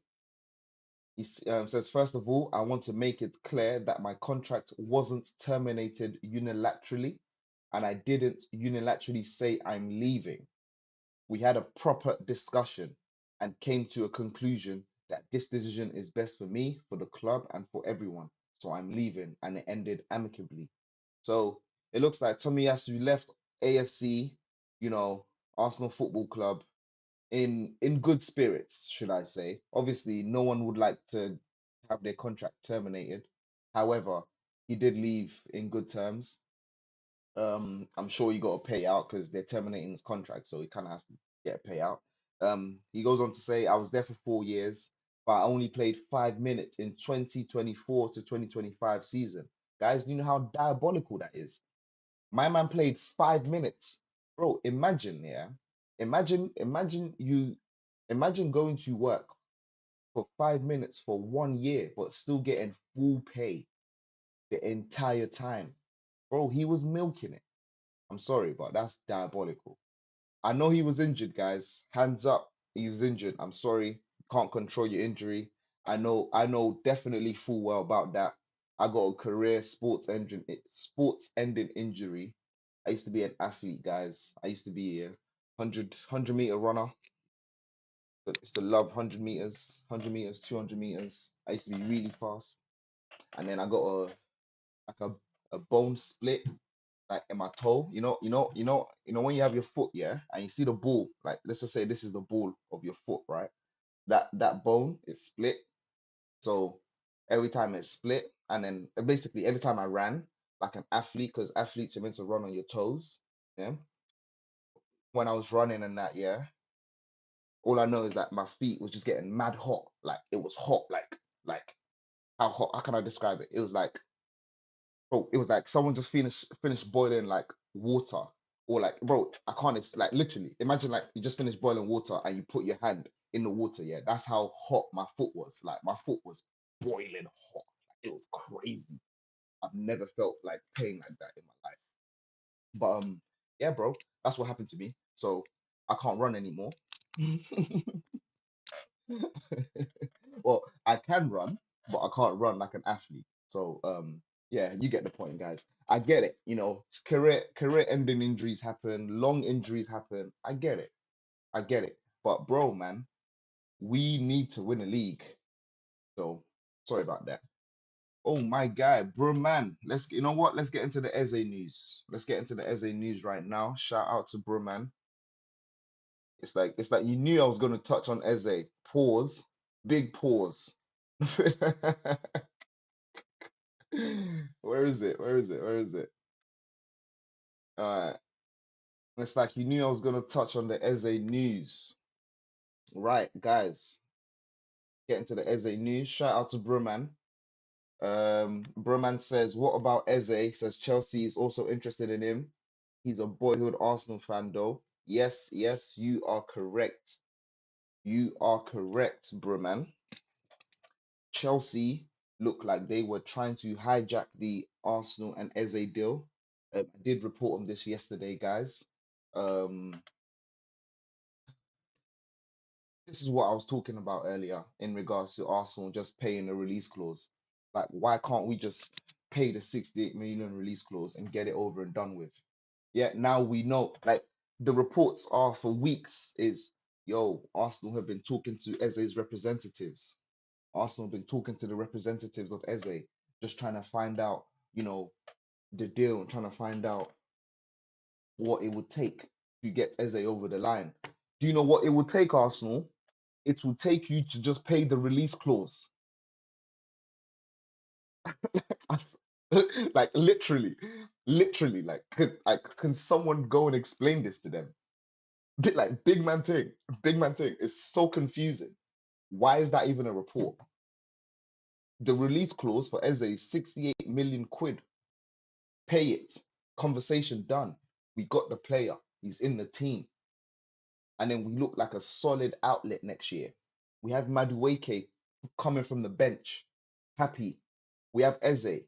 M: says, first of all, I want to make it clear that my contract wasn't terminated unilaterally, and I didn't unilaterally say I'm leaving. We had a proper discussion and came to a conclusion that this decision is best for me, for the club, and for everyone. So I'm leaving, and it ended amicably. So it looks like Tomiyasu left AFC, Arsenal Football Club, in good spirits, should I say. Obviously, no one would like to have their contract terminated. However, he did leave in good terms. I'm sure he got a payout because they're terminating his contract, so he kind of has to get a payout. He goes on to say, I was there for 4 years, but I only played 5 minutes in 2024 to 2025 season. Guys, do you know how diabolical that is? My man played 5 minutes. Bro, imagine, yeah. Imagine going to work for 5 minutes for 1 year, but still getting full pay the entire time. Bro, he was milking it. I'm sorry, but that's diabolical. I know he was injured, guys. Hands up, he was injured. I'm sorry. Can't control your injury. I know definitely full well about that. I got a career sports ending injury. I used to be an athlete, guys. I used to be a 100-meter runner. I used to love 100 meters, 200 meters. I used to be really fast. And then I got a bone split like in my toe. When you have your foot, yeah, and you see the ball, like let's just say this is the ball of your foot, right? That bone is split. So every time it's split, and then basically every time I ran like an athlete, because athletes are meant to run on your toes, yeah. When I was running and that, yeah, all I know is that my feet was just getting mad hot. Like it was hot, like how hot? How can I describe it? It was like, bro, it was like someone just finished boiling like water, or like, bro, I can't. It's like literally. Imagine like you just finished boiling water and you put your hand in the water. Yeah, that's how hot my foot was. Like my foot was boiling hot. Like, it was crazy. I've never felt like pain like that in my life. But yeah, bro, that's what happened to me. So I can't run anymore. Well, I can run, but I can't run like an athlete. So yeah, you get the point, guys. I get it. You know, career ending injuries happen, long injuries happen. I get it. I get it. But bro, man, we need to win a league. So sorry about that. Oh my guy, bro, man. You know what? Let's get into the Eze news. Let's get into the Eze news right now. Shout out to bro, man. It's like you knew I was gonna touch on Eze. Pause. Big pause. Where is it? Where is it? Where is it? Alright. It's like you knew I was gonna touch on the Eze news. Right, guys. Get into the Eze news. Shout out to Bruman. Bruman says, what about Eze? He says Chelsea is also interested in him. He's a boyhood Arsenal fan though. Yes, yes, you are correct. You are correct, Bruman. Chelsea looked like they were trying to hijack the Arsenal and Eze deal. I did report on this yesterday, guys. This is what I was talking about earlier in regards to Arsenal just paying a release clause. Like, why can't we just pay the 68 million release clause and get it over and done with? Yeah, now we know. Like, the reports are for weeks is, yo, Arsenal have been talking to Eze's representatives. Arsenal have been talking to the representatives of Eze, just trying to find out, you know, the deal and trying to find out what it would take to get Eze over the line. Do you know what it would take, Arsenal? It will take you to just pay the release clause. Like literally, like can someone go and explain this to them? Bit like big man thing. It's so confusing. Why is that even a report? The release clause for Eze is 68 million quid. Pay it. Conversation done. We got the player. He's in the team. And then we look like a solid outlet next year. We have Madueke coming from the bench. Happy. We have Eze.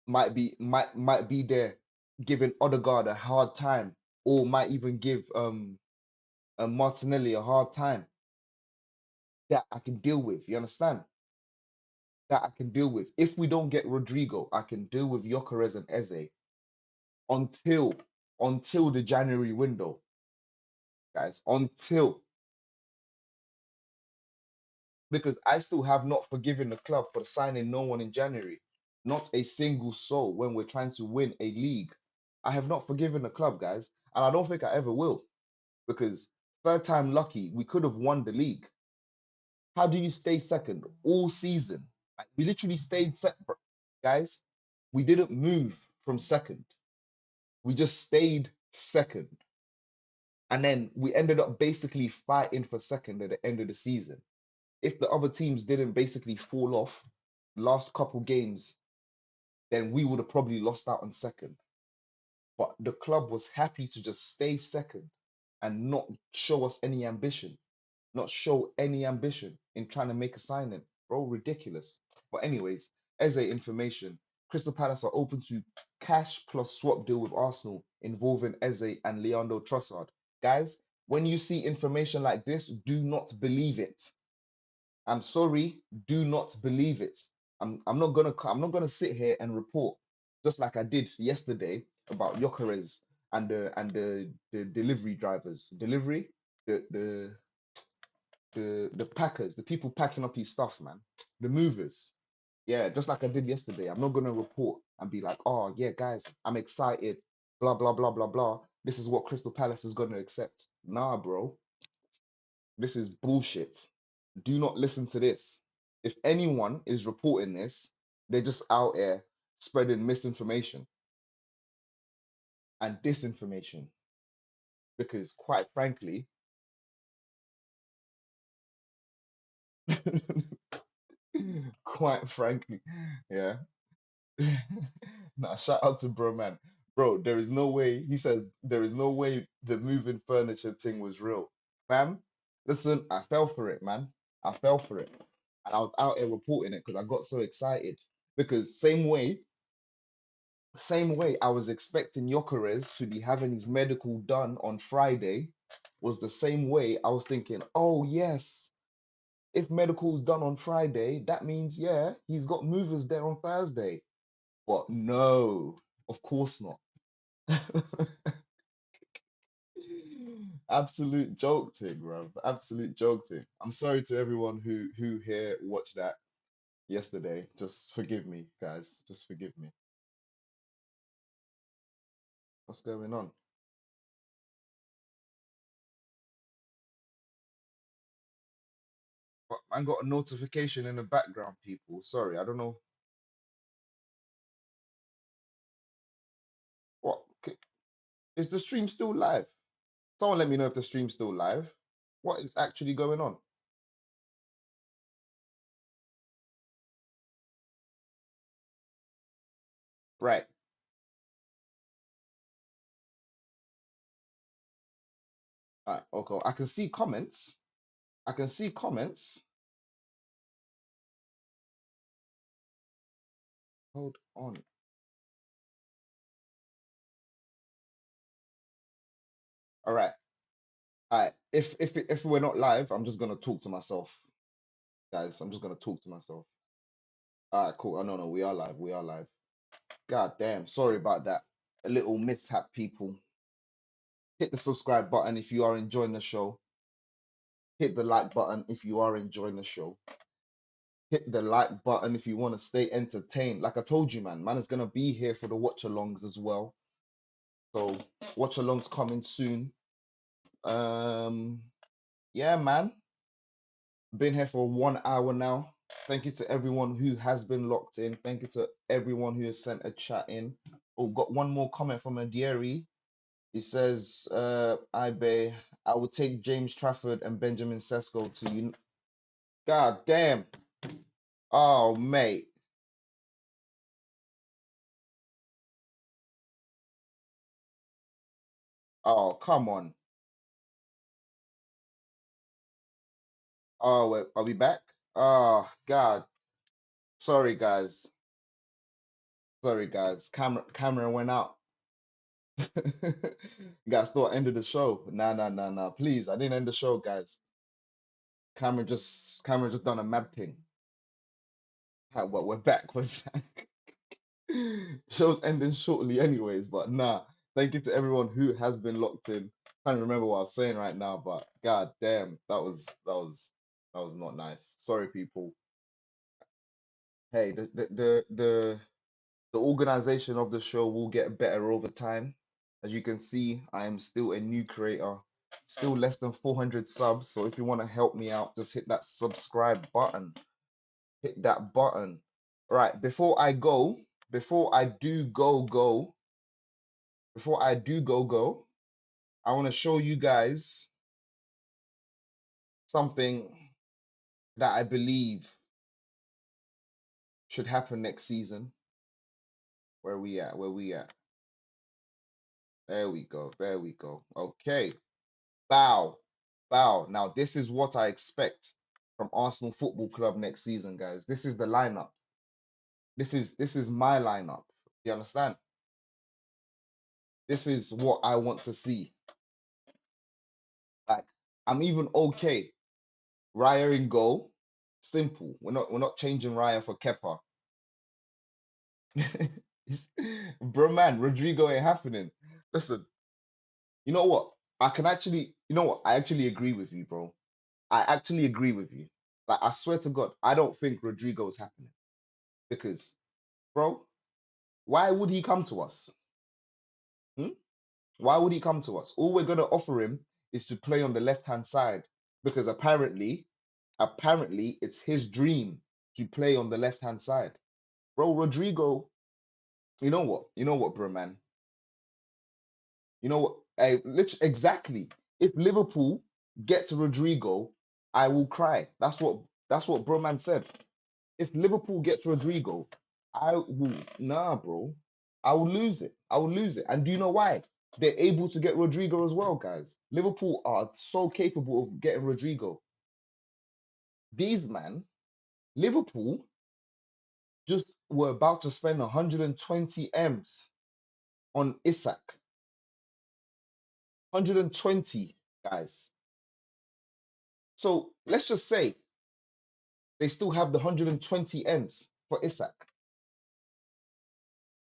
M: Might be there giving Odegaard a hard time, or might even give Martinelli a hard time. That I can deal with. You understand? That I can deal with. If we don't get Rodrygo, I can deal with Gyokeres and Eze until the January window, guys. Because I still have not forgiven the club for signing no one in January. Not a single soul when we're trying to win a league. I have not forgiven the club, guys, and I don't think I ever will. Because third time lucky, we could have won the league. How do you stay second all season? Like, we literally stayed second, guys. We didn't move from second. We just stayed second. And then we ended up basically fighting for second at the end of the season. If the other teams didn't basically fall off last couple games, then we would have probably lost out on second. But the club was happy to just stay second and not show us any ambition, not show any ambition in trying to make a signing. Bro, ridiculous. But anyways, Eze information. Crystal Palace are open to cash plus swap deal with Arsenal involving Eze and Leandro Trossard. Guys, when you see information like this, do not believe it. I'm sorry, do not believe it. I'm not gonna sit here and report just like I did yesterday about Gyokeres and the delivery drivers. Delivery, the packers, the people packing up his stuff, man. The movers. Yeah, just like I did yesterday. I'm not gonna report and be like, oh yeah, guys, I'm excited. Blah blah blah blah blah. This is what Crystal Palace is gonna accept. Nah, bro. This is bullshit. Do not listen to this. If anyone is reporting this, they're just out here spreading misinformation and disinformation. Because quite frankly, yeah. Nah, shout out to bro, man. Bro, there is no way, he says, there is no way the moving furniture thing was real. Fam, Listen, I fell for it, man. I fell for it. And I was out here reporting it because I got so excited. Because same way I was expecting Gyökeres to be having his medical done on Friday was the same way I was thinking, oh yes, if medical's done on Friday, that means, yeah, he's got movers there on Thursday. But no, of course not. Absolute joke thing, bro. Absolute joke thing. I'm sorry to everyone who here watched that yesterday. Just forgive me, guys. Just forgive me. What's going on? But I got a notification in the background, people. Sorry, I don't know what. Is the stream still live? Someone let me know if the stream's still live. What is actually going on? Right. Okay. I can see comments. I can see comments. Hold on. All right. All right. If we're not live, I'm just gonna talk to myself, guys. I'm just gonna talk to myself. All right. Cool. Oh, no, we are live. We are live. God damn. Sorry about that. A little mishap, people. Hit the subscribe button if you are enjoying the show. Hit the like button if you are enjoying the show. Hit the like button if you want to stay entertained. Like I told you, man is gonna be here for the watch alongs as well. So watch alongs coming soon. Yeah, man. Been here for 1 hour now. Thank you to everyone who has been locked in. Thank you to everyone who has sent a chat in. Oh, got one more comment from Adieri. He says, Ibe, I would take James Trafford and Benjamin Sesko to you. God damn. Oh, mate. Oh, come on. Oh, wait, are we back? Oh, God. Sorry, guys. Sorry, guys. Camera went out. Guys, thought I ended the show. Nah. Please, I didn't end the show, guys. Camera just done a mad thing. Well, we're back. We're back. Show's ending shortly, anyways. But nah. Thank you to everyone who has been locked in. Can't remember what I was saying right now, but god damn, that was not nice. Sorry, people. Hey, the organization of the show will get better over time. As you can see, I am still a new creator, still less than 400 subs. So if you want to help me out, just hit that subscribe button. Hit that button. Right, before I go, before I do go, I want to show you guys something that I believe should happen next season. Where we at? Where we at? There we go. There we go. Okay. Bow. Bow. Now, this is what I expect from Arsenal Football Club next season, guys. This is the lineup. This is my lineup. You understand? This is what I want to see. Like, I'm even okay. Raya in goal. Simple. We're not changing Raya for Kepa. Bro, man, Rodrygo ain't happening. Listen, you know what? I actually agree with you, bro. I actually agree with you. Like, I swear to God, I don't think Rodrigo is happening. Because, bro, why would he come to us? Hmm? Why would he come to us? All we're gonna offer him is to play on the left-hand side. Because apparently it's his dream to play on the left-hand side. Bro, Rodrigo, you know what? You know what, bro, man? You know what? Exactly. If Liverpool get to Rodrigo, I will cry. That's what Broman said. If Liverpool get to Rodrigo, I will bro. I will lose it. I will lose it. And do you know why? they're able to get Rodrygo as well, guys. Liverpool are so capable of getting Rodrygo. These man, Liverpool just were about to spend 120 M's on Isak. 120, guys. So let's just say they still have the 120 M's for Isak.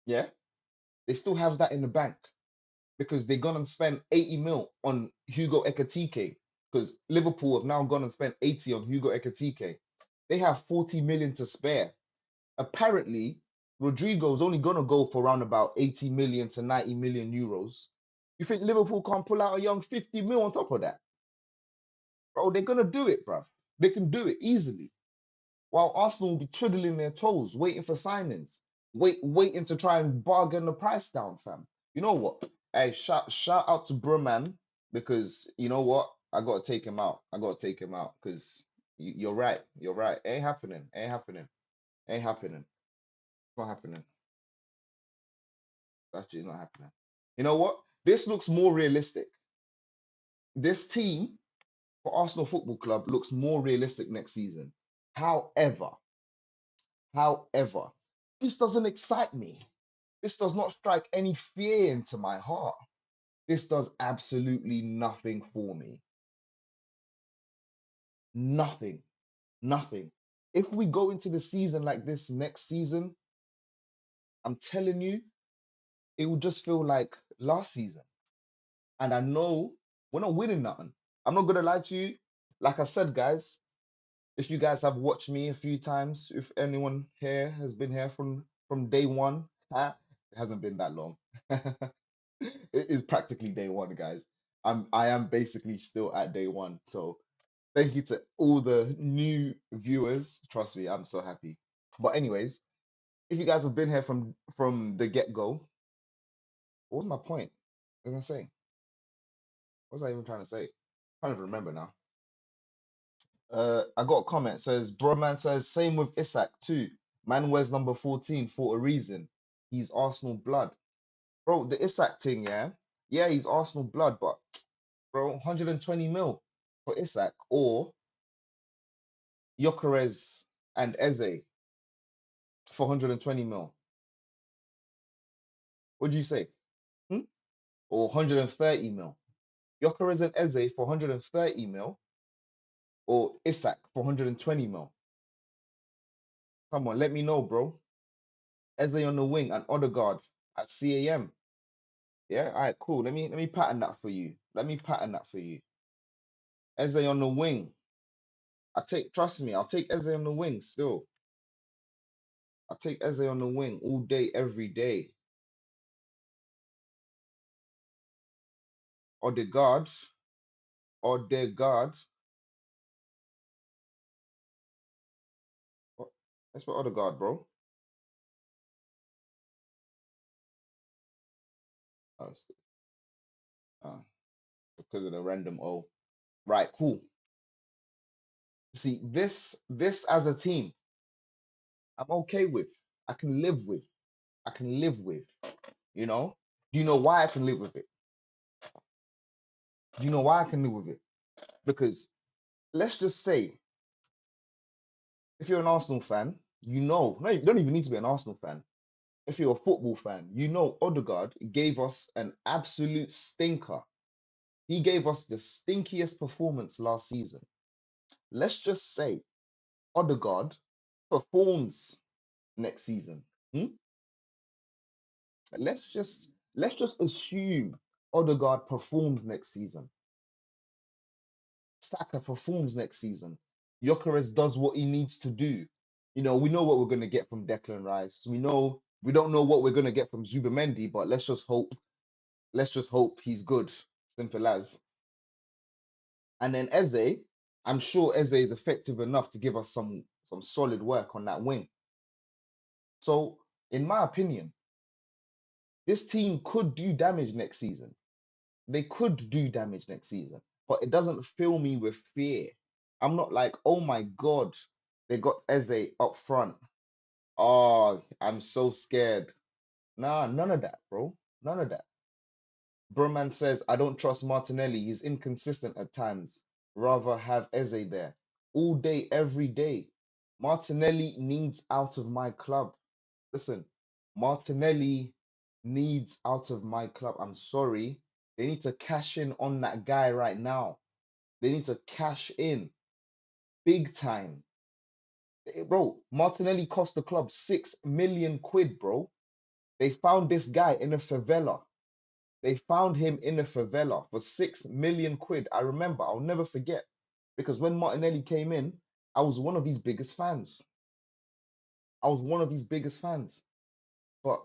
M: Yeah, they still have that in the bank because they're gonna spend 80 mil on Hugo Ekitike because Liverpool have now gone and spent 80 on Hugo Ekitike. They have 40 million to spare. Apparently, Rodrigo's only gonna go for around about 80 million to 90 million euros. You think Liverpool can't pull out a young 50 mil on top of that? Bro, they're gonna do it, bruv. They can do it easily. While Arsenal will be twiddling their toes, waiting for signings, waiting to try and bargain the price down, fam. You know what? Hey, shout out to Brumman because you know what? I gotta take him out. I gotta take him out because you're right. You're right. Ain't happening. Ain't happening. Ain't happening. Not happening. Actually, not happening. You know what? This looks more realistic. This team for Arsenal Football Club looks more realistic next season. However, this doesn't excite me. This does not strike any fear into my heart. This does absolutely nothing for me. Nothing. Nothing. If we go into the season like this next season, I'm telling you, it will just feel like last season. And I know we're not winning nothing. I'm not gonna lie to you. Like I said, guys, if you guys have watched me a few times, if anyone here has been here from day one, it hasn't been that long. It is practically day one, guys. I am basically still at day one. So thank you to all the new viewers. Trust me, I'm so happy. But anyways, if you guys have been here from the get-go, what was my point? What was I saying? What was I even trying to say? I can't even remember now. I got a comment says, bro, man says same with Isak too. Man wears number 14 for a reason. He's Arsenal blood, bro. The Isak thing, yeah, he's Arsenal blood, but bro, 120 mil for Isak or Gyokeres and Eze for 120 mil. What do you say? Or 130 mil? Gyokeres and Eze for 130 mil or Isak for 120 mil? Come on, let me know, bro. Eze on the wing and Odegaard at CAM. Yeah, all right, cool. Let me pattern that for you. Let me pattern that for you. Eze on the wing. Trust me, I'll take Eze on the wing still. I'll take Eze on the wing all day, every day. Odegaard. Odegaard. Let's put Odegaard, bro. Oh, because of the random O. Right, cool. See, this as a team, I'm okay with. I can live with. I can live with. You know? Do you know why I can live with it? Do you know why I can live with it? Because let's just say, if you're an Arsenal fan, you know, no, you don't even need to be an Arsenal fan. If you're a football fan, you know Odegaard gave us an absolute stinker. He gave us the stinkiest performance last season. Let's just say Odegaard performs next season. Let's just assume Odegaard performs next season. Saka performs next season. Gyökeres does what he needs to do. You know, we know what we're going to get from Declan Rice. We don't know what we're going to get from Zubimendi, but let's just hope he's good. Simple as. And then Eze, I'm sure Eze is effective enough to give us some solid work on that wing. So, in my opinion, this team could do damage next season. They could do damage next season, but it doesn't fill me with fear. I'm not like, oh my God, they got Eze up front. Oh, I'm so scared. Nah, none of that, bro. None of that. Broman says, I don't trust Martinelli. He's inconsistent at times. Rather have Eze there. All day, every day. Martinelli needs out of my club. Listen, Martinelli needs out of my club. I'm sorry. They need to cash in on that guy right now. They need to cash in big time. Bro, Martinelli cost the club 6 million quid, bro. They found this guy in a favela. They found him in a favela for 6 million quid. I remember, I'll never forget. Because when Martinelli came in, I was one of his biggest fans. I was one of his biggest fans. But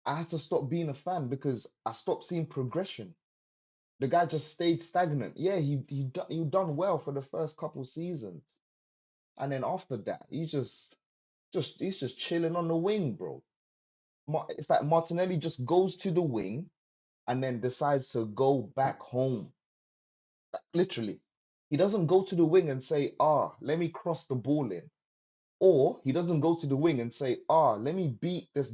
M: I had to stop being a fan because I stopped seeing progression. The guy just stayed stagnant. Yeah, he done well for the first couple seasons. And then after that, he's just chilling on the wing, bro. It's like Martinelli just goes to the wing and then decides to go back home. Literally. He doesn't go to the wing and say, let me cross the ball in. Or he doesn't go to the wing and say, let me beat this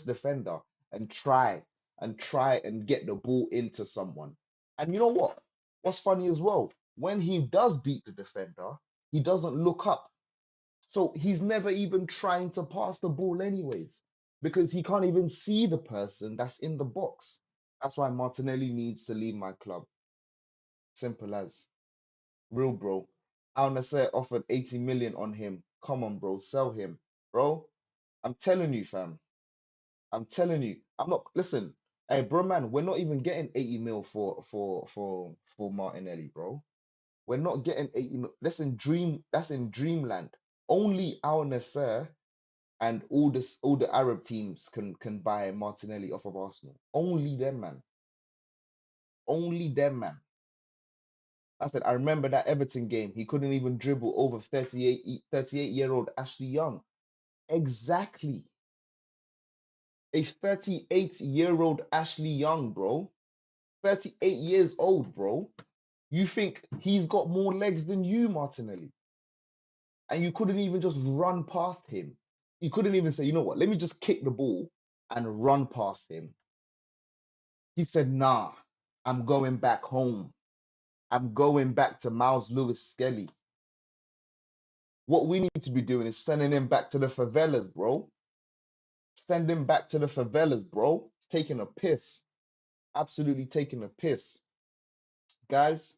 M: defender and try and get the ball into someone. And you know what? What's funny as well, when he does beat the defender, he doesn't look up. So he's never even trying to pass the ball anyways, because he can't even see the person that's in the box. That's why Martinelli needs to leave my club. Simple as. Real, bro. Al Nassr offered 80 million on him. Come on, bro. Sell him. Bro, I'm telling you, fam. I'm telling you. I'm not, listen. Hey, bro, man, we're not even getting 80 mil for Martinelli, bro. We're not getting 80 mil. That's in dreamland. Only Al Nassr and all the Arab teams can buy Martinelli off of Arsenal. Only them, man. Only them, man. I said, I remember that Everton game. He couldn't even dribble over 38-year-old Ashley Young. Exactly. A 38-year-old Ashley Young, bro. 38 years old, bro. You think he's got more legs than you, Martinelli? And you couldn't even just run past him. You couldn't even say, you know what, let me just kick the ball and run past him. He said, nah, I'm going back home. I'm going back to Miles Lewis Skelly. What we need to be doing is sending him back to the favelas, bro. Send him back to the favelas, bro. It's taking a piss. Absolutely taking a piss. Guys,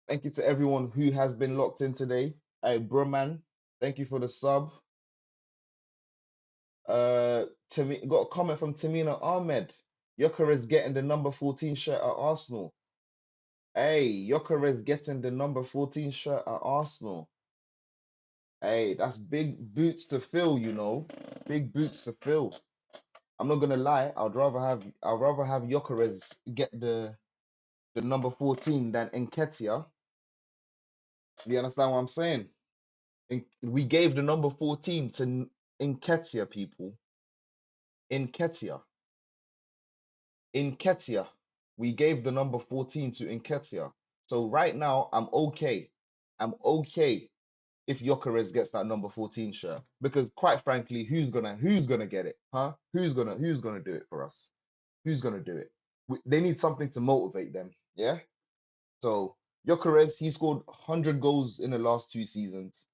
M: thank you to everyone who has been locked in today. Hey, bro, man, thank you for the sub. Got a comment from Tamina Ahmed. Gyökeres getting the number 14 shirt at Arsenal. Hey, Gyökeres getting the number 14 shirt at Arsenal. Hey, that's big boots to fill, you know. Big boots to fill. I'm not gonna lie, I'd rather have Gyökeres get the number 14 than Nketiah. You understand what I'm saying? We gave the number 14 to Nketiah, people. Nketiah. We gave the number 14 to Nketiah. So right now, I'm okay. I'm okay if Gyökeres gets that number 14 shirt. Because quite frankly, who's gonna get it? Huh? Who's gonna do it for us? Who's gonna do it? They need something to motivate them. Yeah. So Gyökeres, he scored 100 goals in the last 2 seasons.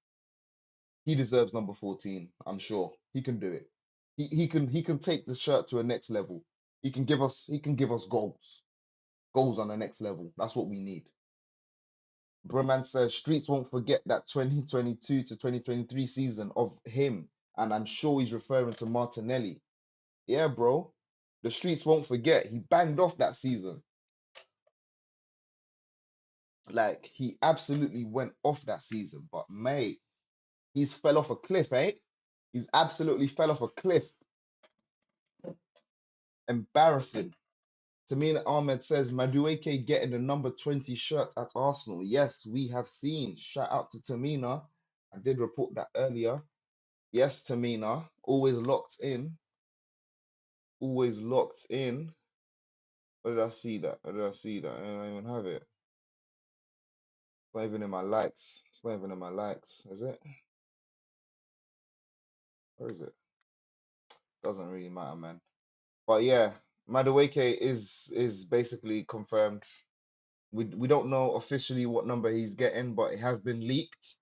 M: He deserves number 14. I'm sure he can do it. He can take the shirt to a next level. He can give us goals on the next level. That's what we need. Broman says Streets won't forget that 2022 to 2023 season of him, and I'm sure he's referring to Martinelli. Yeah, bro. The Streets won't forget. He banged off that season. Like, he absolutely went off that season. But, mate, he's fell off a cliff, eh? He's absolutely fell off a cliff. Embarrassing. Tamina Ahmed says, Madueke getting the number 20 shirt at Arsenal. Yes, we have seen. Shout out to Tamina. I did report that earlier. Yes, Tamina. Always locked in. Always locked in. Where did I see that? Where did I see that? I don't even have it. It's not even in my likes. It's not even in my likes. Is it? Where is it? Doesn't really matter, man. But yeah, Madueke is basically confirmed. We don't know officially what number he's getting, but it has been leaked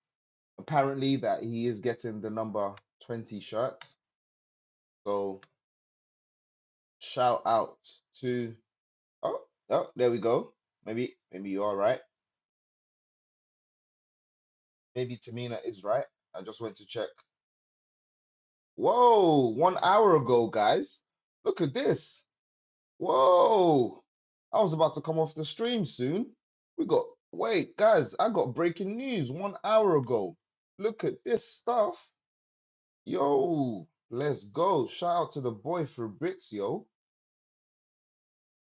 M: apparently that he is getting the number 20 shirts. So shout out to oh there we go. Maybe you are right. Maybe Tamina is right. I just went to check. Whoa, 1 hour ago, guys. Look at this. Whoa. I was about to come off the stream soon. Wait, guys, I got breaking news 1 hour ago. Look at this stuff. Yo, let's go. Shout out to the boy Fabrizio.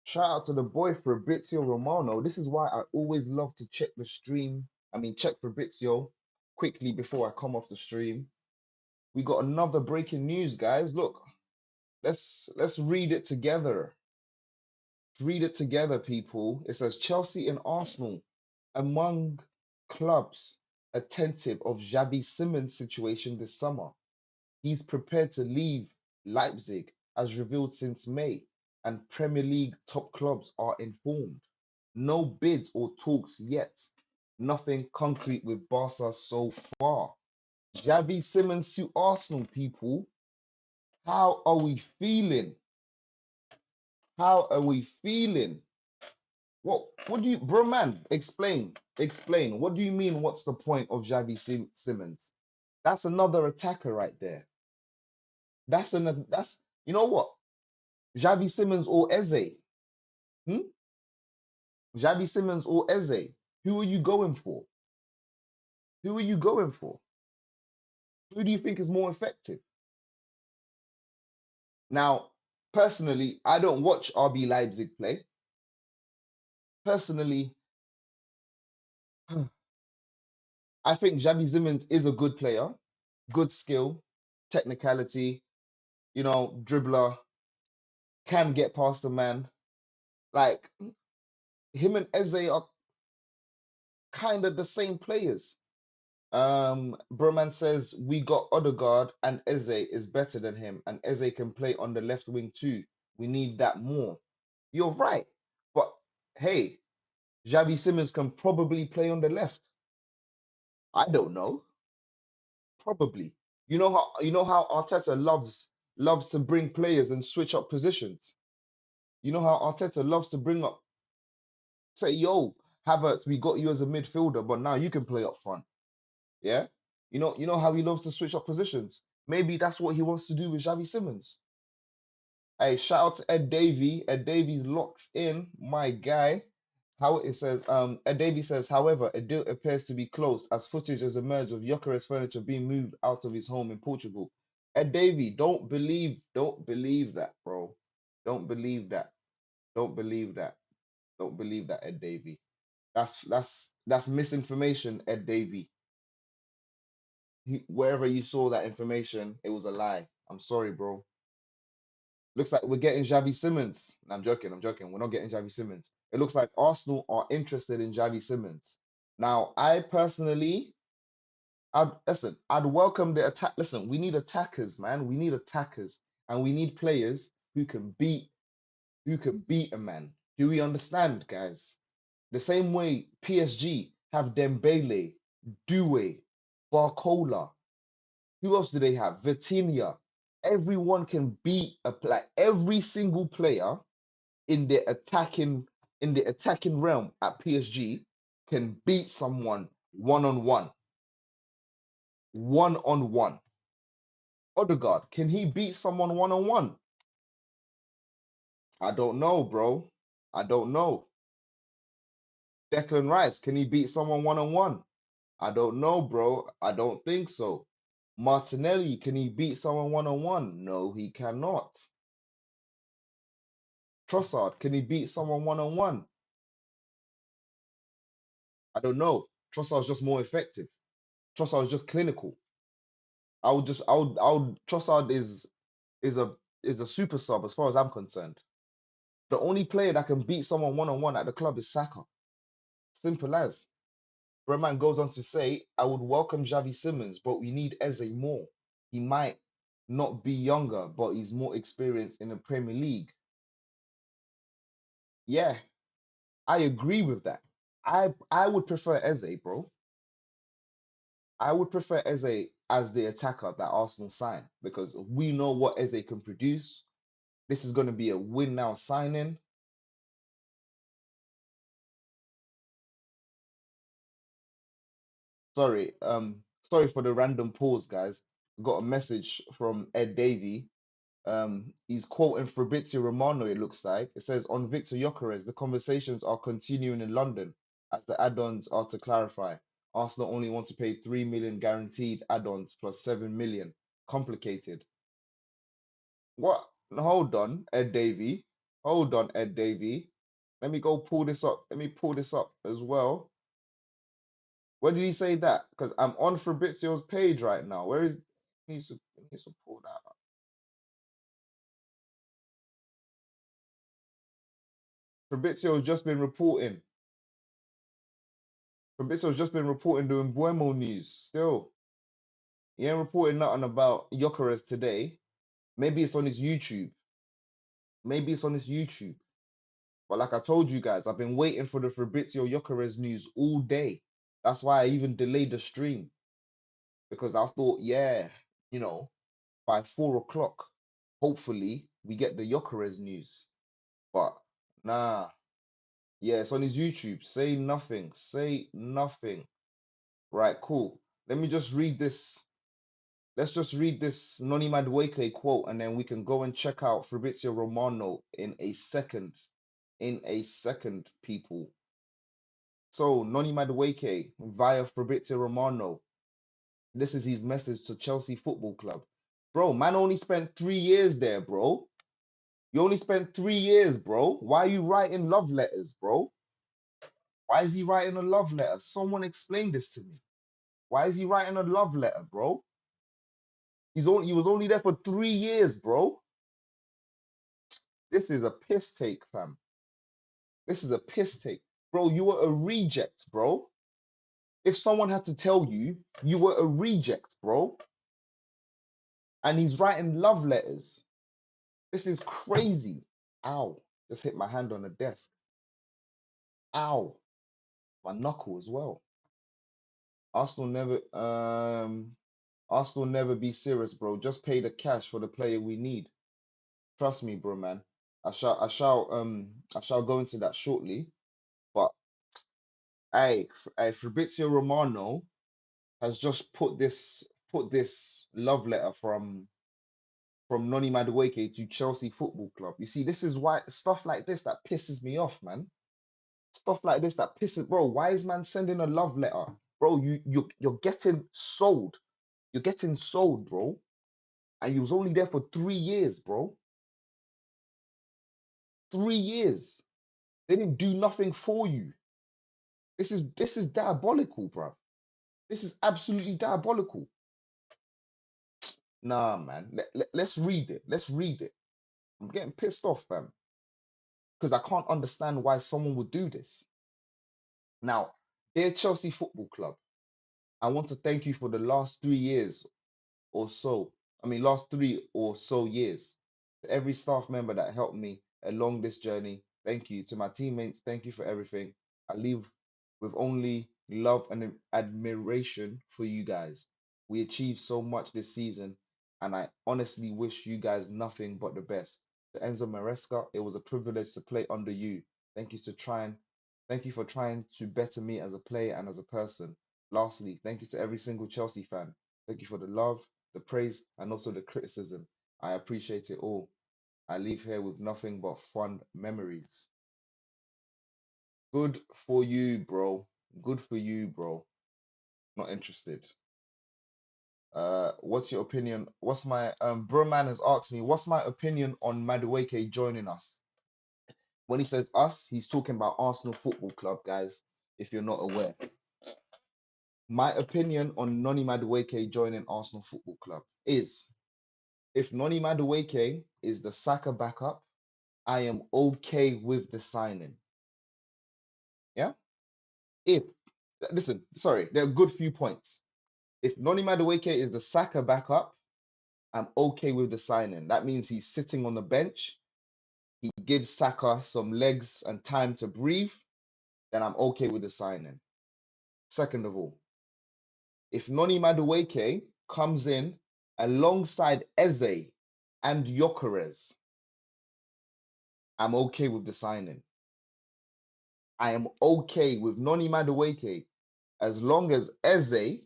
M: Shout out to the boy Fabrizio Romano. This is why I always love to check the stream. Check Fabrizio quickly before I come off the stream. We got another breaking news, guys. Look, let's read it together. Read it together, people. It says Chelsea and Arsenal among clubs attentive of Xabi Simons' situation this summer. He's prepared to leave Leipzig, as revealed since May, and Premier League top clubs are informed. No bids or talks yet. Nothing concrete with Barca so far. Xabi Simons to Arsenal, people. How are we feeling? How are we feeling? What do you, bro, man? Explain. What do you mean? What's the point of Xavi Simons? That's another attacker right there. That's you know what? Xavi Simons or Eze? Xavi Simons or Eze? Who are you going for? Who are you going for? Who do you think is more effective? Now, personally, I don't watch RB Leipzig play. Personally, I think Xavi Simons is a good player, good skill, technicality, dribbler, can get past a man. Like him and Eze are kind of the same players. Broman says we got Odegaard and Eze is better than him, and Eze can play on the left wing too. We need that more. You're right, but hey, Xavi Simons can probably play on the left. I don't know. Probably. You know how Arteta loves to bring players and switch up positions. You know how Arteta loves to bring up, say, yo, Havertz, we got you as a midfielder, but now you can play up front. Yeah? You know how he loves to switch up positions. Maybe that's what he wants to do with Xavi Simons. Hey, shout out to Ed Davey. Ed Davies locks in, my guy. How it says, Ed Davey says, however, a deal appears to be close as footage has emerged of Gyökeres furniture being moved out of his home in Portugal. Ed Davey, don't believe that, bro. Don't believe that. Don't believe that. Don't believe that, Ed Davey. That's misinformation, Ed Davey. Wherever you saw that information, it was a lie. I'm sorry, bro. Looks like we're getting Xavi Simons. No, I'm joking. We're not getting Xavi Simons. It looks like Arsenal are interested in Xavi Simons. Now, I personally, I'd welcome the attack. Listen, we need attackers, man. We need attackers, and we need players who can beat a man. Do we understand, guys? The same way PSG have Dembele, Doué, Barcola. Who else do they have? Vitinha. Everyone can beat like every single player in the attacking realm at PSG can beat someone one-on-one. One-on-one. Odegaard, can he beat someone one-on-one? I don't know, bro. I don't know. Declan Rice, can he beat someone one-on-one? I don't know, bro. I don't think so. Martinelli, can he beat someone one-on-one? No, he cannot. Trossard, can he beat someone one-on-one? I don't know. Trossard's just more effective. Trossard's just clinical. Trossard is a super sub as far as I'm concerned. The only player that can beat someone one-on-one at the club is Saka. Simple as. Breman goes on to say, I would welcome Xavi Simons, but we need Eze more. He might not be younger, but he's more experienced in the Premier League. Yeah, I agree with that. I would prefer Eze, bro. I would prefer Eze as the attacker that Arsenal signed because we know what Eze can produce. This is going to be a win now signing. Sorry, sorry for the random pause, guys. Got a message from Ed Davey. He's quoting Fabrizio Romano, it looks like. It says, on Viktor Gyökeres, the conversations are continuing in London as the add-ons are to clarify. Arsenal only want to pay 3 million guaranteed add-ons plus 7 million. Complicated. What? Hold on, Ed Davey. Hold on, Ed Davey. Let me go pull this up. Let me pull this up as well. Where did he say that? Because I'm on Fabrizio's page right now. Where is he needs to pull that up. Fabrizio's just been reporting. Fabrizio's just been reporting doing Mbeumo news. Still, he ain't reporting nothing about Gyökeres today. Maybe it's on his YouTube. Maybe it's on his YouTube. But like I told you guys, I've been waiting for the Fabrizio Gyökeres news all day. That's why I even delayed the stream. Because I thought, yeah, you know, by 4 o'clock, hopefully we get the Gyökeres news. But nah, yeah, it's on his YouTube. Say nothing. Say nothing. Right, cool. Let me just read this. Let's just read this Noni Madueke quote, and then we can go and check out Fabrizio Romano in a second. In a second, people. So, Noni Madueke via Fabrizio Romano. This is his message to Chelsea Football Club. Bro, man only spent 3 years there, bro. You only spent 3 years, bro. Why are you writing love letters, bro? Why is he writing a love letter? Someone explain this to me. Why is he writing a love letter, bro? He was only there for 3 years, bro. This is a piss take, fam. This is a piss take. Bro, you were a reject, bro. If someone had to tell you, you were a reject, bro. And he's writing love letters. This is crazy. Ow. Just hit my hand on the desk. Ow. My knuckle as well. Arsenal never be serious, bro. Just pay the cash for the player we need. Trust me, bro, man. I shall go into that shortly. But Fabrizio Romano has just put this love letter from Noni Madueke to Chelsea Football Club. You see, this is why stuff like this that pisses me off, man. Stuff like this that pisses, bro. Why is man sending a love letter, bro? You're getting sold. You're getting sold, bro. And you was only there for 3 years, bro. 3 years. They didn't do nothing for you. This is diabolical, bro. This is absolutely diabolical. Nah, man. Let's read it. Let's read it. I'm getting pissed off, fam. Because I can't understand why someone would do this. Now, dear Chelsea Football Club, I want to thank you for the last 3 years or so. Last 3 or so years. To every staff member that helped me along this journey, thank you. To my teammates, thank you for everything. I leave with only love and admiration for you guys. We achieved so much this season, and I honestly wish you guys nothing but the best. To Enzo Maresca, it was a privilege to play under you. Thank you for trying to better me as a player and as a person. Lastly, thank you to every single Chelsea fan. Thank you for the love, the praise, and also the criticism. I appreciate it all. I leave here with nothing but fond memories. Good for you, bro. Good for you, bro. Not interested. What's your opinion? What's my Broman has asked me, what's my opinion on Madueke joining us? When he says us, he's talking about Arsenal Football Club, guys, if you're not aware. My opinion on Noni Madueke joining Arsenal Football Club is, if Noni Madueke is the Saka backup, I am okay with the signing. Yeah? Listen, sorry, there are a good few points. If Noni Madueke is the Saka backup, I'm okay with the signing. That means he's sitting on the bench. he gives Saka some legs and time to breathe, then I'm okay with the signing. Second of all, if Noni Madueke comes in alongside Eze and Gyökeres, I'm okay with the signing. I am okay with Noni Madueke as long as Eze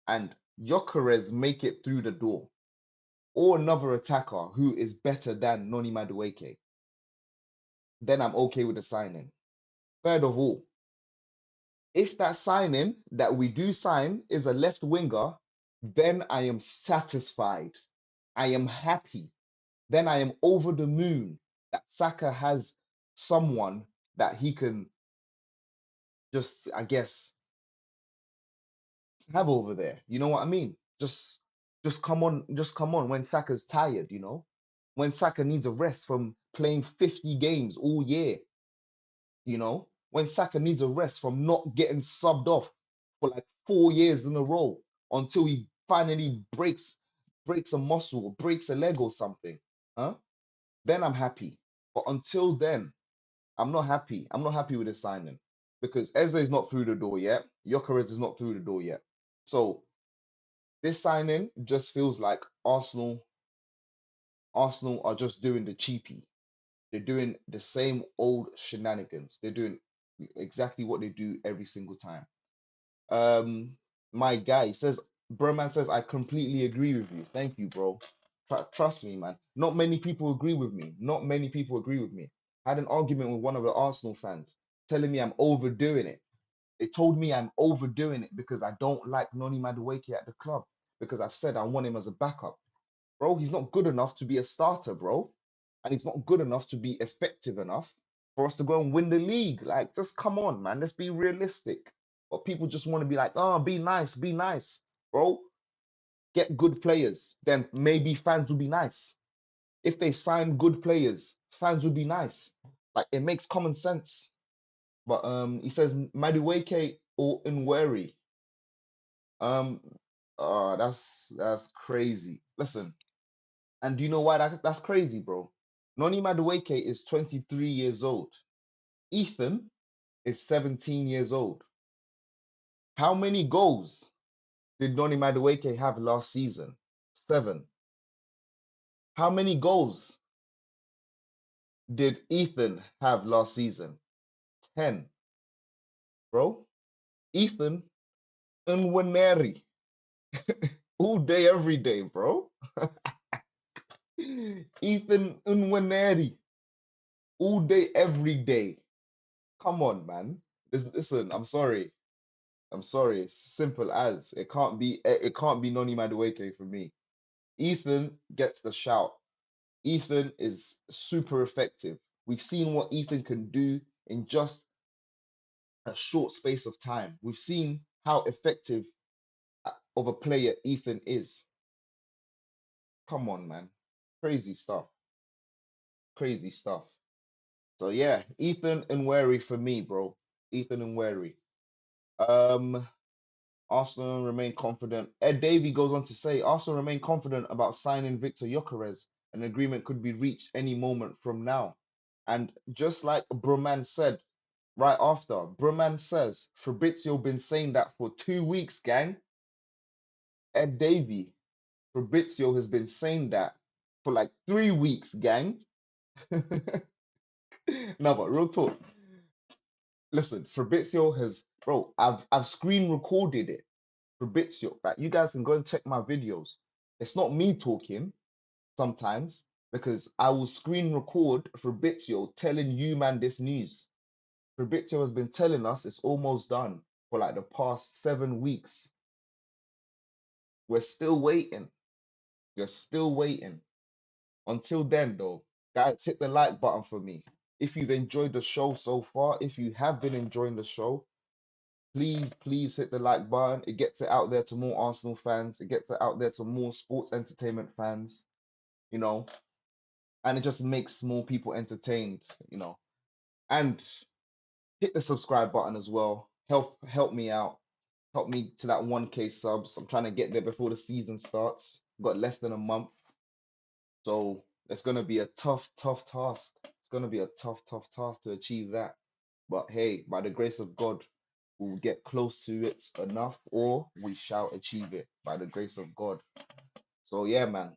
M: and Gyökeres make it through the door, or another attacker who is better than Noni Madueke. Then I'm okay with the signing. Third of all, if that signing that we do sign is a left winger, then I am satisfied. I am happy. Then I am over the moon that Saka has someone that he can just, I guess, have over there. You know what I mean? Just come on, when Saka's tired, you know? When Saka needs a rest from playing 50 games all year, you know? When Saka needs a rest from not getting subbed off for like 4 years in a row until he finally breaks a muscle or breaks a leg or something. Huh? Then I'm happy. But until then, I'm not happy. I'm not happy with this signing because Eze is not through the door yet. Gyökeres is not through the door yet. So this signing just feels like Arsenal are just doing the cheapie. They're doing the same old shenanigans. They're doing exactly what they do every single time. My guy says, Broman says, I completely agree with you. Thank you, bro. Trust me, man. Not many people agree with me. Not many people agree with me. I had an argument with one of the Arsenal fans telling me I'm overdoing it. They told me I'm overdoing it because I don't like Noni Madueke at the club because I've said I want him as a backup. Bro, he's not good enough to be a starter, bro. And he's not good enough to be effective enough for us to go and win the league. Like, just come on, man. Let's be realistic. But people just want to be like, oh, be nice, be nice. Bro, get good players. Then maybe fans will be nice. If they sign good players, fans will be nice. Like, it makes common sense. But he says Madueke or Nweri. That's crazy. Listen, and do you know why that's crazy, bro? Noni Madueke is 23 years old. Ethan is 17 years old. How many goals did Noni Madueke have last season? 7. How many goals did Ethan have last season? 10. Bro, Ethan Nweri. All day, every day, bro. Ethan Nweri. All day, every day. Come on, man. Listen, I'm sorry. It's simple as it can't be Noni Madueke for me. Ethan gets the shout. Ethan is super effective. We've seen what Ethan can do in just a short space of time. We've seen how effective of a player Ethan is. Come on, man. Crazy stuff. Crazy stuff. So yeah, Ethan Nweri for me, bro. Ethan Nweri. Arsenal remain confident. Ed Davey goes on to say, Arsenal remain confident about signing Viktor Gyökeres. An agreement could be reached any moment from now. And just like Broman said right after, Broman says, Fabrizio been saying that for 2 weeks, gang. Ed Davey, Fabrizio has been saying that for like 3 weeks, gang. No, but real talk. Listen, Fabrizio has, bro, I've screen recorded it. Fabrizio, like you guys can go and check my videos. It's not me talking sometimes because I will screen record Fabrizio telling you, man, this news. Fabrizio has been telling us it's almost done for like the past 7 weeks. We're still waiting. We're still waiting. Until then, though, guys, hit the like button for me. If you've enjoyed the show so far, if you have been enjoying the show, please hit the like button. It gets it out there to more Arsenal fans. It gets it out there to more sports entertainment fans, you know, and it just makes more people entertained, you know. And hit the subscribe button as well. Help me out. Help me to that 1K subs. I'm trying to get there before the season starts. Got less than a month. So it's gonna be a tough task. It's It's going to be a tough, tough task to achieve that. But hey, by the grace of God, we'll get close to it enough, or we shall achieve it by the grace of God. So yeah, man,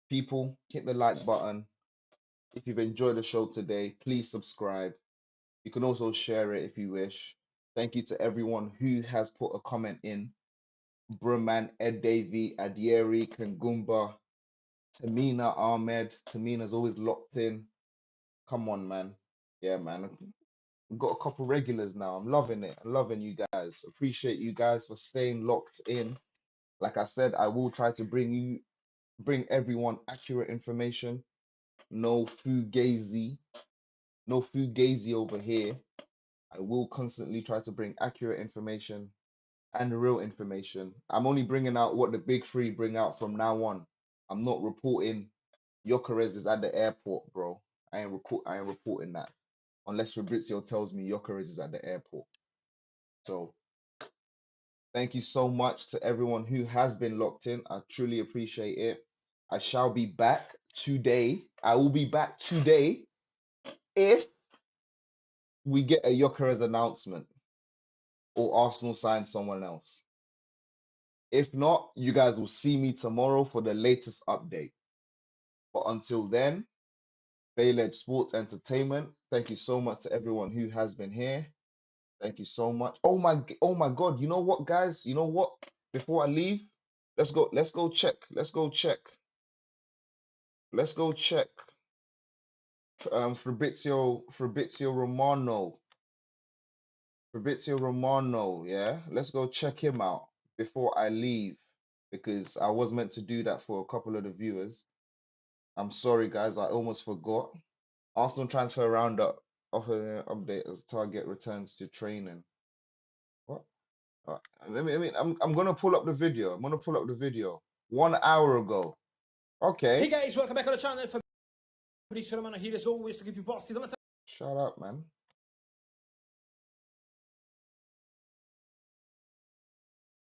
M: people, hit the like button. If you've enjoyed the show today, please subscribe. You can also share it if you wish. Thank you to everyone who has put a comment in. Bruman, Ed Davey, Adieri, Kangumba, Tamina Ahmed. Tamina's always locked in. Come on, man. Yeah, man. I've got a couple regulars now. I'm loving it. I'm loving you guys. Appreciate you guys for staying locked in. Like I said, I will try to bring everyone accurate information. No fugazi. No fugazi over here. I will constantly try to bring accurate information and real information. I'm only bringing out what the big three bring out from now on. I'm not reporting Gyökeres is at the airport, bro. I ain't reporting that unless Fabrizio tells me Gyökeres is at the airport. So thank you so much to everyone who has been locked in. I truly appreciate it. I shall be back today. I will be back today if we get a Gyökeres announcement or Arsenal sign someone else. If not, you guys will see me tomorrow for the latest update. But until then, Bayled Sports Entertainment, thank you so much to everyone who has been here. Thank you so much. Oh my God. You know what, guys? You know what? Before I leave, let's go check. Fabrizio Romano, yeah. Let's go check him out before I leave, because I was meant to do that for a couple of the viewers. I'm sorry, guys, I almost forgot. Arsenal transfer roundup offer update as target returns to training. What? I'm gonna pull up the video. 1 hour ago. Okay.
N: Hey guys, welcome back on the channel. Fabrizio Romano here as always to keep you posted on the
M: Shut up, man.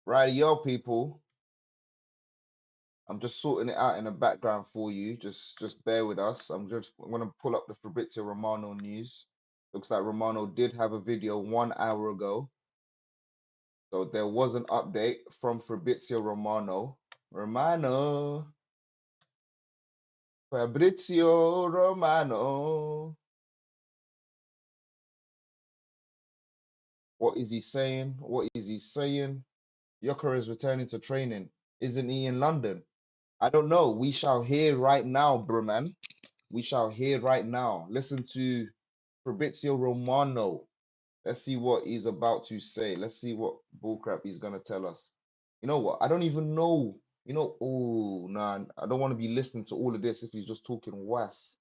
M: Right, yo, people. I'm just sorting it out in the background for you. Just bear with us. I'm gonna pull up the Fabrizio Romano news. Looks like Romano did have a video 1 hour ago. So there was an update from Fabrizio Romano. Fabrizio Romano. What is he saying? Gyökeres is returning to training. Isn't he in London? I don't know. We shall hear right now, Bruman. We shall hear right now. Listen to Fabrizio Romano. Let's see what he's about to say. Let's see what bullcrap he's gonna tell us. You know what? I don't even know. Oh nah, I don't want to be listening to all of this if he's just talking was.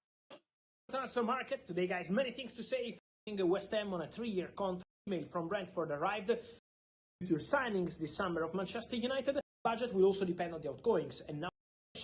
N: transfer market. Today, guys, many things to say. West Ham on a 3-year contract. Email from Brentford arrived. Future signings this summer of Manchester United. Budget will also depend on the outgoings. And now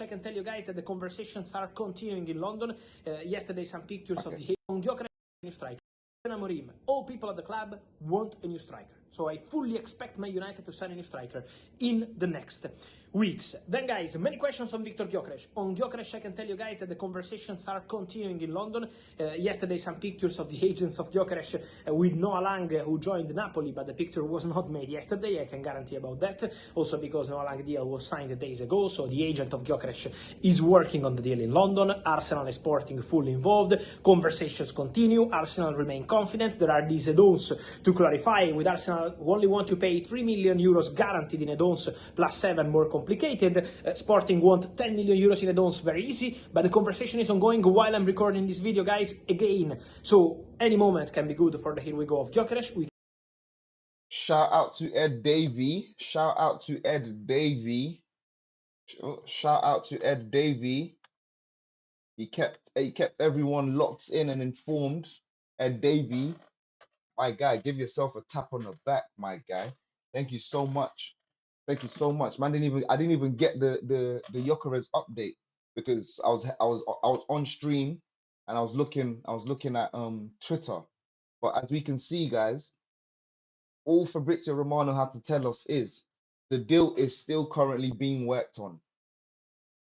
N: I can tell you guys that the conversations are continuing in London. Yesterday, some pictures of the Gyökeres new striker. Amorim. All people at the club want a new striker. So I fully expect Man United to sign a new striker in the next weeks. Then, guys, many questions on Viktor Gyökeres. On Gyökeres, I can tell you guys that the conversations are continuing in London. Yesterday, some pictures of the agents of Gyökeres with Noah Lang, who joined Napoli, but the picture was not made yesterday. I can guarantee about that. Also because Noah Lang deal was signed days ago, so the agent of Gyökeres is working on the deal in London. Arsenal and Sporting fully involved. Conversations continue. Arsenal remain confident. There are these add-ons to clarify. With Arsenal, who only want to pay 3 million euros guaranteed in add-ons plus 7 more complicated. Sporting want 10 million euros in add-ons, very easy, but the conversation is ongoing while I'm recording this video, guys, again. So any moment can be good for the here we go of Gyökeres.
M: Shout out to Ed Davey. He kept everyone locked in and informed. Ed Davey, my guy, give yourself a tap on the back, my guy. Thank you so much. Man, I didn't even get the Gyökeres update because I was on stream and I was looking at Twitter. But as we can see, guys, all Fabrizio Romano had to tell us is the deal is still currently being worked on.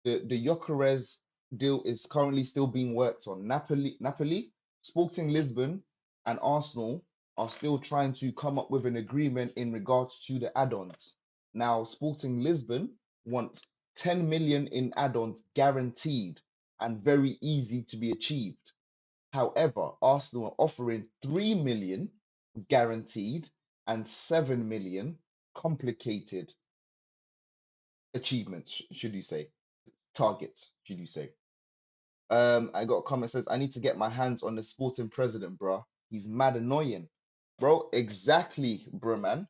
M: The Gyökeres deal is currently still being worked on. Napoli Sporting Lisbon and Arsenal are still trying to come up with an agreement in regards to the add-ons. Now, Sporting Lisbon want 10 million in add-ons guaranteed and very easy to be achieved. However, Arsenal are offering 3 million guaranteed and 7 million complicated achievements, should you say, targets, should you say. I got a comment says, I need to get my hands on the sporting president, bro. He's mad annoying. Bro, exactly, bro, man.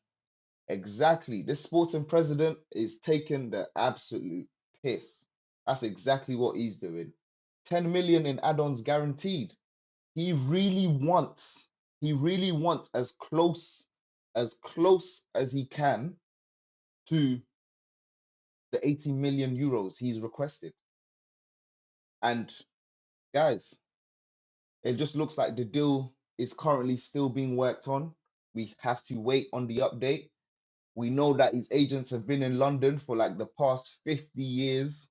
M: Exactly. This sporting president is taking the absolute piss. That's exactly what he's doing. 10 million in add-ons guaranteed. He really wants as close as he can to the 80 million euros he's requested. And guys, it just looks like the deal is currently still being worked on. We have to wait on the update. We know that his agents have been in London for like the past 50 years.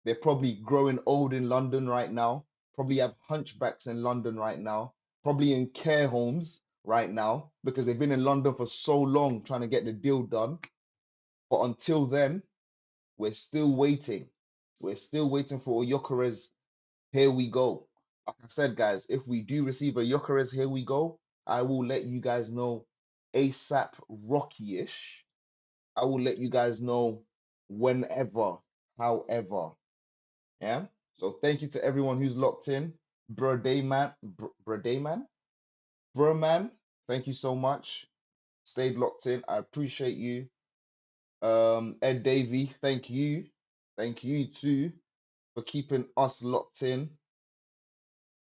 M: They're probably growing old in London right now, probably have hunchbacks in London right now, probably in care homes right now, because they've been in London for so long trying to get the deal done. But until then, we're still waiting. We're still waiting for Gyökeres. Here we go. Like I said, guys, if we do receive a Gyökeres, here we go, I will let you guys know ASAP Rocky-ish. I will let you guys know whenever, however. Yeah. So thank you to everyone who's locked in. Bro man, thank you so much. Stayed locked in. I appreciate you. Ed Davey, thank you. Thank you too for keeping us locked in.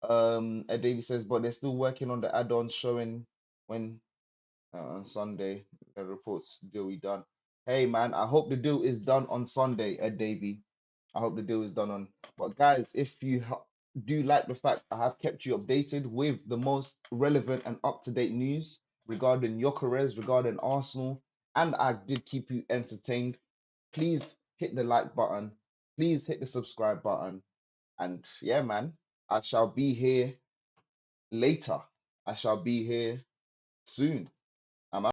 M: Ed Davey says, but they're still working on the add-on showing when on Sunday. The reports deal we done. Hey man, I hope the deal is done on Sunday, Ed Davey. I hope the deal is done on. But guys, if you do like the fact I have kept you updated with the most relevant and up-to-date news regarding Gyökeres, regarding Arsenal, and I did keep you entertained, please hit the like button. Please hit the subscribe button. And yeah, man, I shall be here later. I shall be here soon.